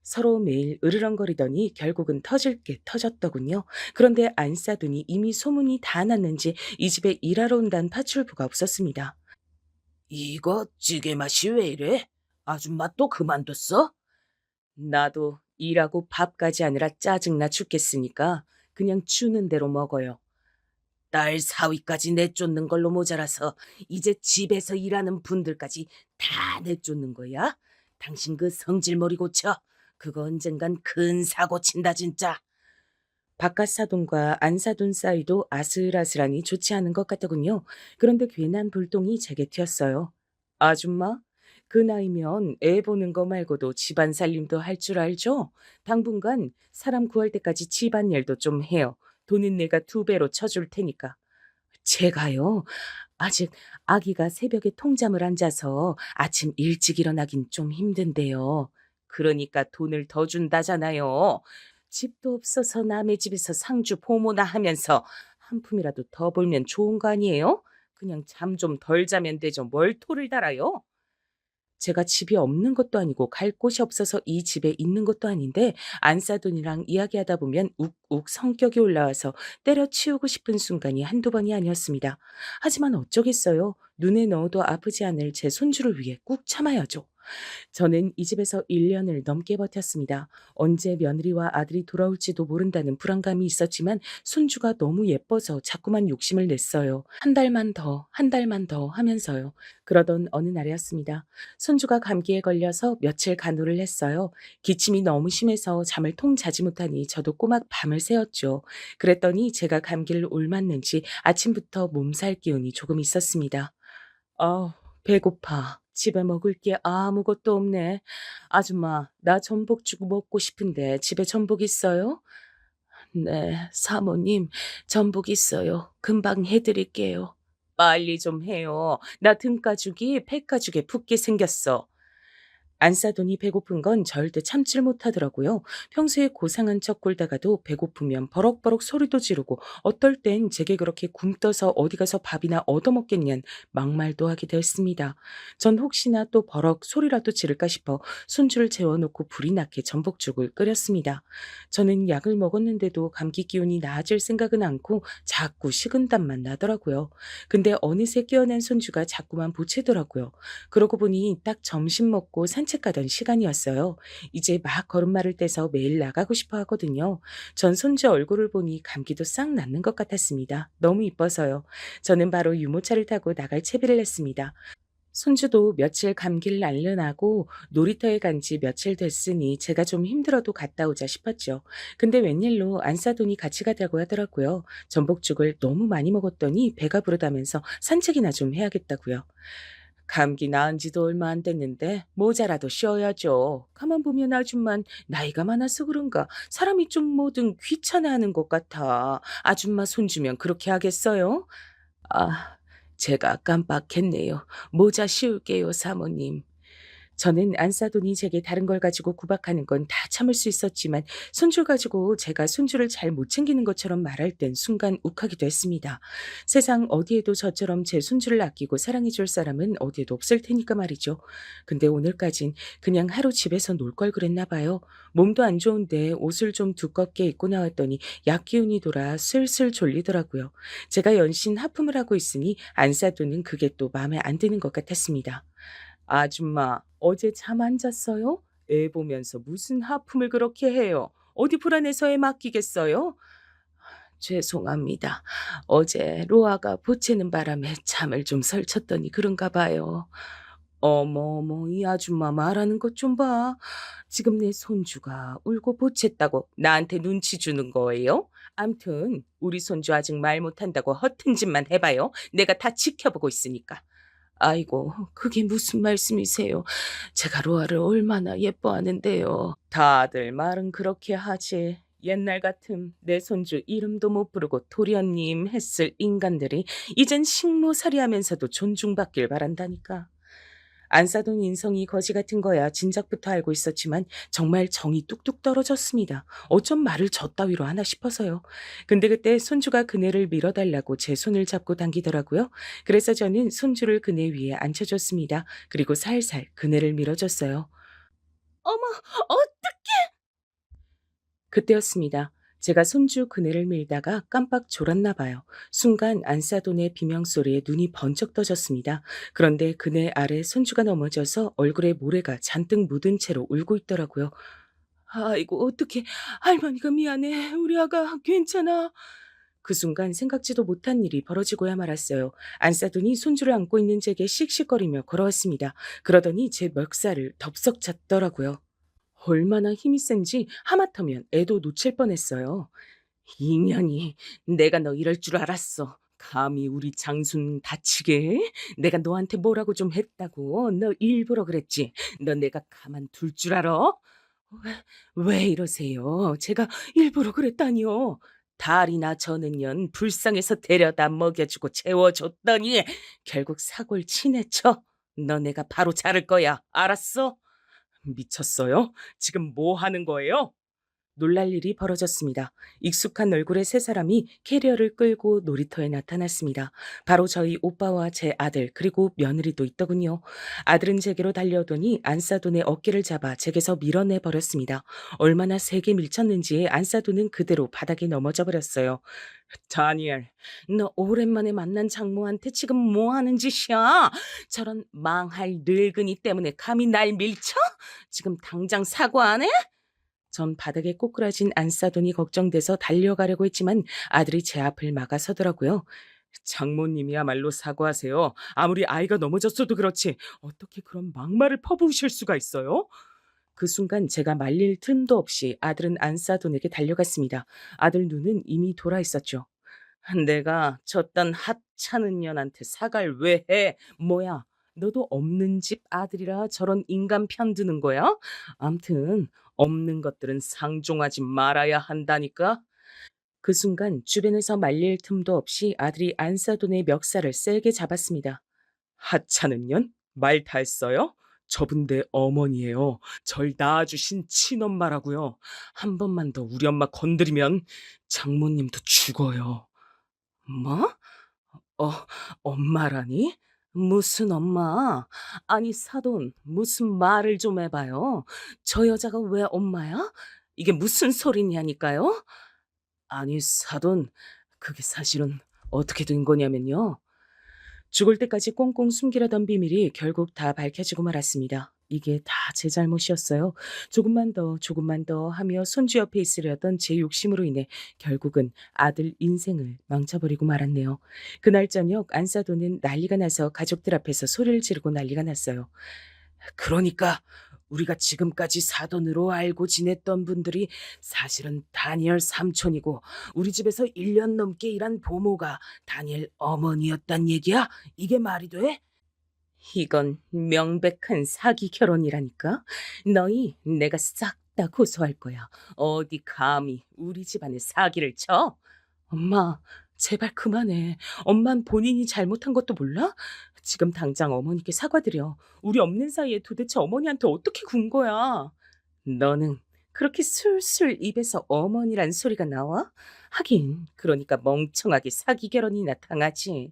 서로 매일 으르렁거리더니 결국은 터질 게 터졌더군요. 그런데 안싸더니 이미 소문이 다 났는지 이 집에 일하러 온다는 파출부가 없었습니다. 이거 찌개 맛이 왜 이래? 아줌마 또 그만뒀어? 나도 일하고 밥까지 아니라 짜증나 죽겠으니까 그냥 주는 대로 먹어요. 딸 사위까지 내쫓는 걸로 모자라서 이제 집에서 일하는 분들까지 다 내쫓는 거야? 당신 그 성질머리 고쳐. 그거 언젠간 큰 사고 친다 진짜. 바깥 사돈과 안 사돈 사이도 아슬아슬하니 좋지 않은 것 같더군요. 그런데 괜한 불똥이 제게 튀었어요. 아줌마, 그 나이면 애 보는 거 말고도 집안 살림도 할 줄 알죠? 당분간 사람 구할 때까지 집안일도 좀 해요. 돈은 내가 2배로 쳐줄 테니까. 제가요? 아직 아기가 새벽에 통잠을 안 자서 아침 일찍 일어나긴 좀 힘든데요. 그러니까 돈을 더 준다잖아요. 집도 없어서 남의 집에서 상주 보모나 하면서 한 푼이라도 더 벌면 좋은 거 아니에요? 그냥 잠 좀 덜 자면 되죠. 뭘 토를 달아요? 제가 집이 없는 것도 아니고 갈 곳이 없어서 이 집에 있는 것도 아닌데 안사돈이랑 이야기하다 보면 욱욱 성격이 올라와서 때려치우고 싶은 순간이 한두 번이 아니었습니다. 하지만 어쩌겠어요. 눈에 넣어도 아프지 않을 제 손주를 위해 꾹 참아야죠. 저는 이 집에서 1년을 넘게 버텼습니다. 언제 며느리와 아들이 돌아올지도 모른다는 불안감이 있었지만 손주가 너무 예뻐서 자꾸만 욕심을 냈어요. 한 달만 더, 한 달만 더 하면서요. 그러던 어느 날이었습니다. 손주가 감기에 걸려서 며칠 간호를 했어요. 기침이 너무 심해서 잠을 통 자지 못하니 저도 꼬막 밤을 새웠죠. 그랬더니 제가 감기를 옮았는지 아침부터 몸살 기운이 조금 있었습니다. 배고파. 집에 먹을 게 아무것도 없네. 아줌마, 나 전복죽 먹고 싶은데 집에 전복 있어요? 네, 사모님, 전복 있어요. 금방 해드릴게요. 빨리 좀 해요. 나 등가죽이 폐가죽에 붙게 생겼어. 안싸돈이 배고픈 건 절대 참질 못하더라고요. 평소에 고상한 척 굴다가도 배고프면 버럭버럭 소리도 지르고 어떨 땐 제게 그렇게 굶떠서 어디 가서 밥이나 얻어먹겠냔 막말도 하기도 했습니다. 전 혹시나 또 버럭 소리라도 지를까 싶어 손주를 재워놓고 불이 나게 전복죽을 끓였습니다. 저는 약을 먹었는데도 감기 기운이 나아질 생각은 않고 자꾸 식은땀만 나더라고요. 근데 어느새 깨어난 손주가 자꾸만 보채더라고요. 그러고 보니 딱 점심 먹고 산책 가던 시간이었어요. 이제 막 걸음마를 떼서 매일 나가고 싶어 하거든요. 전 손주 얼굴을 보니 감기도 싹 낫는 것 같았습니다. 너무 이뻐서요. 저는 바로 유모차를 타고 나갈 채비를 했습니다. 손주도 며칠 감기를 앓느라고 놀이터에 간지 며칠 됐으니 제가 좀 힘들어도 갔다 오자 싶었죠. 근데 웬일로 안싸돈이 같이 가자고 하더라고요. 전복죽을 너무 많이 먹었더니 배가 부르다면서 산책이나 좀 해야겠다고요. 감기 나은 지도 얼마 안 됐는데 모자라도 쉬어야죠. 가만 보면 아줌만 나이가 많아서 그런가 사람이 좀 뭐든 귀찮아하는 것 같아. 아줌마 손주면 그렇게 하겠어요? 아, 제가 깜빡했네요. 모자 씌울게요, 사모님. 저는 안싸돈이 제게 다른 걸 가지고 구박하는 건 다 참을 수 있었지만 손주 가지고 제가 손주를 잘 못 챙기는 것처럼 말할 땐 순간 욱하기도 했습니다. 세상 어디에도 저처럼 제 손주를 아끼고 사랑해 줄 사람은 어디에도 없을 테니까 말이죠. 근데 오늘까진 그냥 하루 집에서 놀 걸 그랬나 봐요. 몸도 안 좋은데 옷을 좀 두껍게 입고 나왔더니 약 기운이 돌아 슬슬 졸리더라고요. 제가 연신 하품을 하고 있으니 안싸돈은 그게 또 마음에 안 드는 것 같았습니다. 아줌마, 어제 잠 안 잤어요? 애 보면서 무슨 하품을 그렇게 해요? 어디 불안해서 애 맡기겠어요? 죄송합니다. 어제 로아가 보채는 바람에 잠을 좀 설쳤더니 그런가 봐요. 어머, 어머, 이 아줌마 말하는 것 좀 봐. 지금 내 손주가 울고 보챘다고 나한테 눈치 주는 거예요? 암튼, 우리 손주 아직 말 못한다고 허튼 짓만 해봐요. 내가 다 지켜보고 있으니까. 아이고, 그게 무슨 말씀이세요? 제가 로아를 얼마나 예뻐하는데요. 다들 말은 그렇게 하지. 옛날 같음 내 손주 이름도 못 부르고 도련님 했을 인간들이 이젠 식모살이 하면서도 존중받길 바란다니까. 안싸돈 인성이 거지 같은 거야 진작부터 알고 있었지만 정말 정이 뚝뚝 떨어졌습니다. 어쩜 말을 저 따위로 하나 싶어서요. 근데 그때 손주가 그네를 밀어달라고 제 손을 잡고 당기더라고요. 그래서 저는 손주를 그네 위에 앉혀줬습니다. 그리고 살살 그네를 밀어줬어요. 어머, 어, 그때였습니다. 제가 손주 그네를 밀다가 깜빡 졸았나 봐요. 순간 안싸돈의 비명소리에 눈이 번쩍 떠졌습니다. 그런데 그네 아래 손주가 넘어져서 얼굴에 모래가 잔뜩 묻은 채로 울고 있더라고요. 아이고 어떡해. 할머니가 미안해. 우리 아가 괜찮아. 그 순간 생각지도 못한 일이 벌어지고야 말았어요. 안싸돈이 손주를 안고 있는 제게 씩씩거리며 걸어왔습니다. 그러더니 제 멱살을 덥석 잡더라고요. 얼마나 힘이 센지 하마터면 애도 놓칠 뻔했어요. 이년이 내가 너 이럴 줄 알았어. 감히 우리 장순 다치게 해? 내가 너한테 뭐라고 좀 했다고. 너 일부러 그랬지. 너 내가 가만 둘 줄 알아? 왜 이러세요? 제가 일부러 그랬다니요. 달이나 저는년 불쌍해서 데려다 먹여주고 재워줬더니 결국 사골 치내쳐. 너 내가 바로 자를 거야. 알았어? 미쳤어요? 지금 뭐 하는 거예요? 놀랄 일이 벌어졌습니다. 익숙한 얼굴의 세 사람이 캐리어를 끌고 놀이터에 나타났습니다. 바로 저희 오빠와 제 아들 그리고 며느리도 있더군요. 아들은 제게로 달려오더니 안싸돈의 어깨를 잡아 제게서 밀어내 버렸습니다. 얼마나 세게 밀쳤는지 안싸돈은 그대로 바닥에 넘어져 버렸어요. 다니엘, 너 오랜만에 만난 장모한테 지금 뭐 하는 짓이야? 저런 망할 늙은이 때문에 감히 날 밀쳐? 지금 당장 사과 안 해? 전 바닥에 꼬꾸라진 안싸돈이 걱정돼서 달려가려고 했지만 아들이 제 앞을 막아서더라고요. 장모님이야말로 사과하세요. 아무리 아이가 넘어졌어도 그렇지 어떻게 그런 막말을 퍼부으실 수가 있어요? 그 순간 제가 말릴 틈도 없이 아들은 안싸돈에게 달려갔습니다. 아들 눈은 이미 돌아 있었죠. 내가 저딴 하찮은 년한테 사과를 왜 해? 뭐야? 너도 없는 집 아들이라 저런 인간 편드는 거야? 암튼 없는 것들은 상종하지 말아야 한다니까. 그 순간 주변에서 말릴 틈도 없이 아들이 안싸돈의 멱살을 세게 잡았습니다. 하찮은 년? 말 다 했어요? 저분 내 어머니예요. 절 낳아주신 친엄마라고요. 한 번만 더 우리 엄마 건드리면 장모님도 죽어요. 뭐? 어, 엄마라니? 무슨 엄마? 아니, 사돈, 무슨 말을 좀 해봐요. 저 여자가 왜 엄마야? 이게 무슨 소리냐니까요? 아니, 사돈, 그게 사실은 어떻게 된 거냐면요. 죽을 때까지 꽁꽁 숨기려던 비밀이 결국 다 밝혀지고 말았습니다. 이게 다 제 잘못이었어요. 조금만 더 하며 손주 옆에 있으려던 제 욕심으로 인해 결국은 아들 인생을 망쳐버리고 말았네요. 그날 저녁 안사돈은 난리가 나서 가족들 앞에서 소리를 지르고 난리가 났어요. 그러니까 우리가 지금까지 사돈으로 알고 지냈던 분들이 사실은 다니엘 삼촌이고 우리 집에서 1년 넘게 일한 보모가 다니엘 어머니였단 얘기야? 이게 말이 돼? 이건 명백한 사기 결혼이라니까. 너희 내가 싹 다 고소할 거야. 어디 감히 우리 집안에 사기를 쳐? 엄마, 제발 그만해. 엄만 본인이 잘못한 것도 몰라? 지금 당장 어머니께 사과드려. 우리 없는 사이에 도대체 어머니한테 어떻게 군 거야? 너는 그렇게 술술 입에서 어머니란 소리가 나와? 하긴 그러니까 멍청하게 사기 결혼이나 당하지.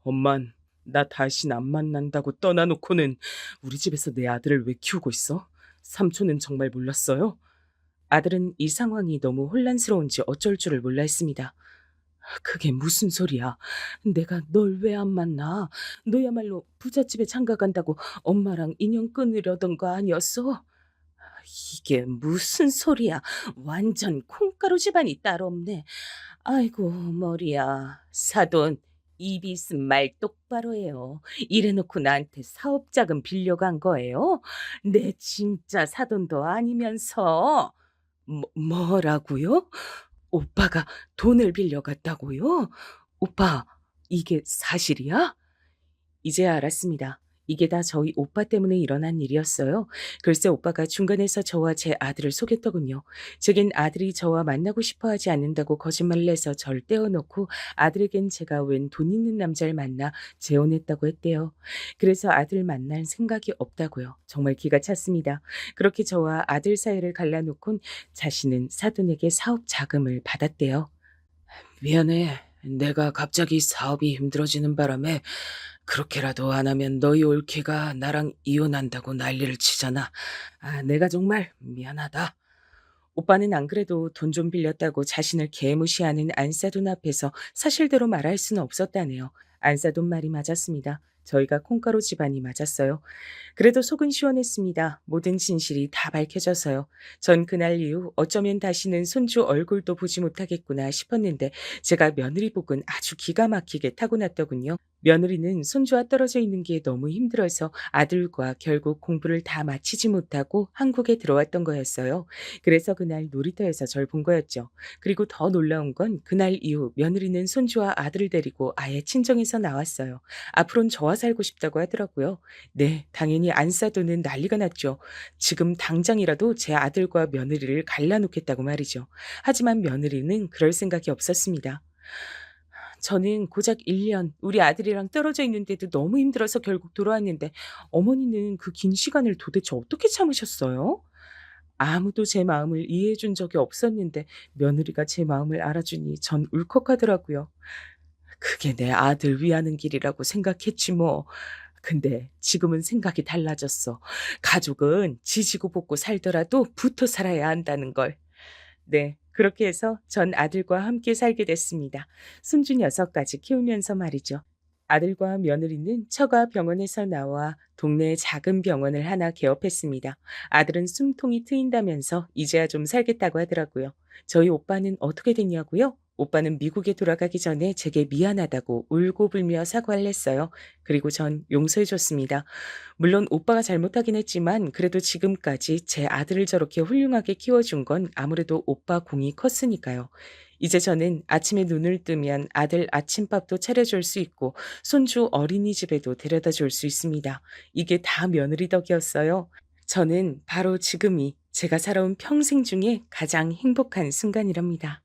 엄만, 나 다신 안 만난다고 떠나놓고는 우리 집에서 내 아들을 왜 키우고 있어? 삼촌은 정말 몰랐어요? 아들은 이 상황이 너무 혼란스러운지 어쩔 줄을 몰라 했습니다. 그게 무슨 소리야? 내가 널 왜 안 만나? 너야말로 부잣집에 장가 간다고 엄마랑 인연 끊으려던 거 아니었어? 이게 무슨 소리야? 완전 콩가루 집안이 따로 없네. 아이고 머리야. 사돈, 입이 있음 말 똑바로 해요. 이래놓고 나한테 사업자금 빌려간 거예요? 내 진짜 사돈도 아니면서. 뭐라고요? 오빠가 돈을 빌려갔다고요? 오빠, 이게 사실이야? 이제 알았습니다. 이게 다 저희 오빠 때문에 일어난 일이었어요. 글쎄 오빠가 중간에서 저와 제 아들을 속였더군요. 제겐 아들이 저와 만나고 싶어 하지 않는다고 거짓말을 해서 절 떼어놓고 아들에겐 제가 웬 돈 있는 남자를 만나 재혼했다고 했대요. 그래서 아들 만날 생각이 없다고요. 정말 기가 찼습니다. 그렇게 저와 아들 사이를 갈라놓곤 자신은 사돈에게 사업 자금을 받았대요. 미안해. 내가 갑자기 사업이 힘들어지는 바람에 그렇게라도 안 하면 너희 올케가 나랑 이혼한다고 난리를 치잖아. 아, 내가 정말 미안하다. 오빠는 안 그래도 돈 좀 빌렸다고 자신을 개무시하는 안사돈 앞에서 사실대로 말할 수는 없었다네요. 안사돈 말이 맞았습니다. 저희가 콩가루 집안이 맞았어요. 그래도 속은 시원했습니다. 모든 진실이 다 밝혀져서요. 전 그날 이후 어쩌면 다시는 손주 얼굴도 보지 못하겠구나 싶었는데 제가 며느리 복은 아주 기가 막히게 타고났더군요. 며느리는 손주와 떨어져 있는 게 너무 힘들어서 아들과 결국 공부를 다 마치지 못하고 한국에 들어왔던 거였어요. 그래서 그날 놀이터에서 절 본 거였죠. 그리고 더 놀라운 건 그날 이후 며느리는 손주와 아들을 데리고 아예 친정에서 나왔어요. 앞으로는 저와 살고 싶다고 하더라고요. 네, 당연히 안사돈은 난리가 났죠. 지금 당장이라도 제 아들과 며느리를 갈라놓겠다고 말이죠. 하지만 며느리는 그럴 생각이 없었습니다. 저는 고작 1년 우리 아들이랑 떨어져 있는데도 너무 힘들어서 결국 돌아왔는데 어머니는 그 긴 시간을 도대체 어떻게 참으셨어요? 아무도 제 마음을 이해해 준 적이 없었는데 며느리가 제 마음을 알아주니 전 울컥하더라고요. 그게 내 아들 위하는 길이라고 생각했지 뭐. 근데 지금은 생각이 달라졌어. 가족은 지지고 볶고 살더라도 붙어 살아야 한다는 걸. 네, 그렇게 해서 전 아들과 함께 살게 됐습니다. 손주 6까지 키우면서 말이죠. 아들과 며느리는 처가 병원에서 나와 동네의 작은 병원을 하나 개업했습니다. 아들은 숨통이 트인다면서 이제야 좀 살겠다고 하더라고요. 저희 오빠는 어떻게 됐냐고요? 오빠는 미국에 돌아가기 전에 제게 미안하다고 울고불며 사과를 했어요. 그리고 전 용서해줬습니다. 물론 오빠가 잘못하긴 했지만 그래도 지금까지 제 아들을 저렇게 훌륭하게 키워준 건 아무래도 오빠 공이 컸으니까요. 이제 저는 아침에 눈을 뜨면 아들 아침밥도 차려줄 수 있고 손주 어린이집에도 데려다 줄 수 있습니다. 이게 다 며느리 덕이었어요. 저는 바로 지금이 제가 살아온 평생 중에 가장 행복한 순간이랍니다.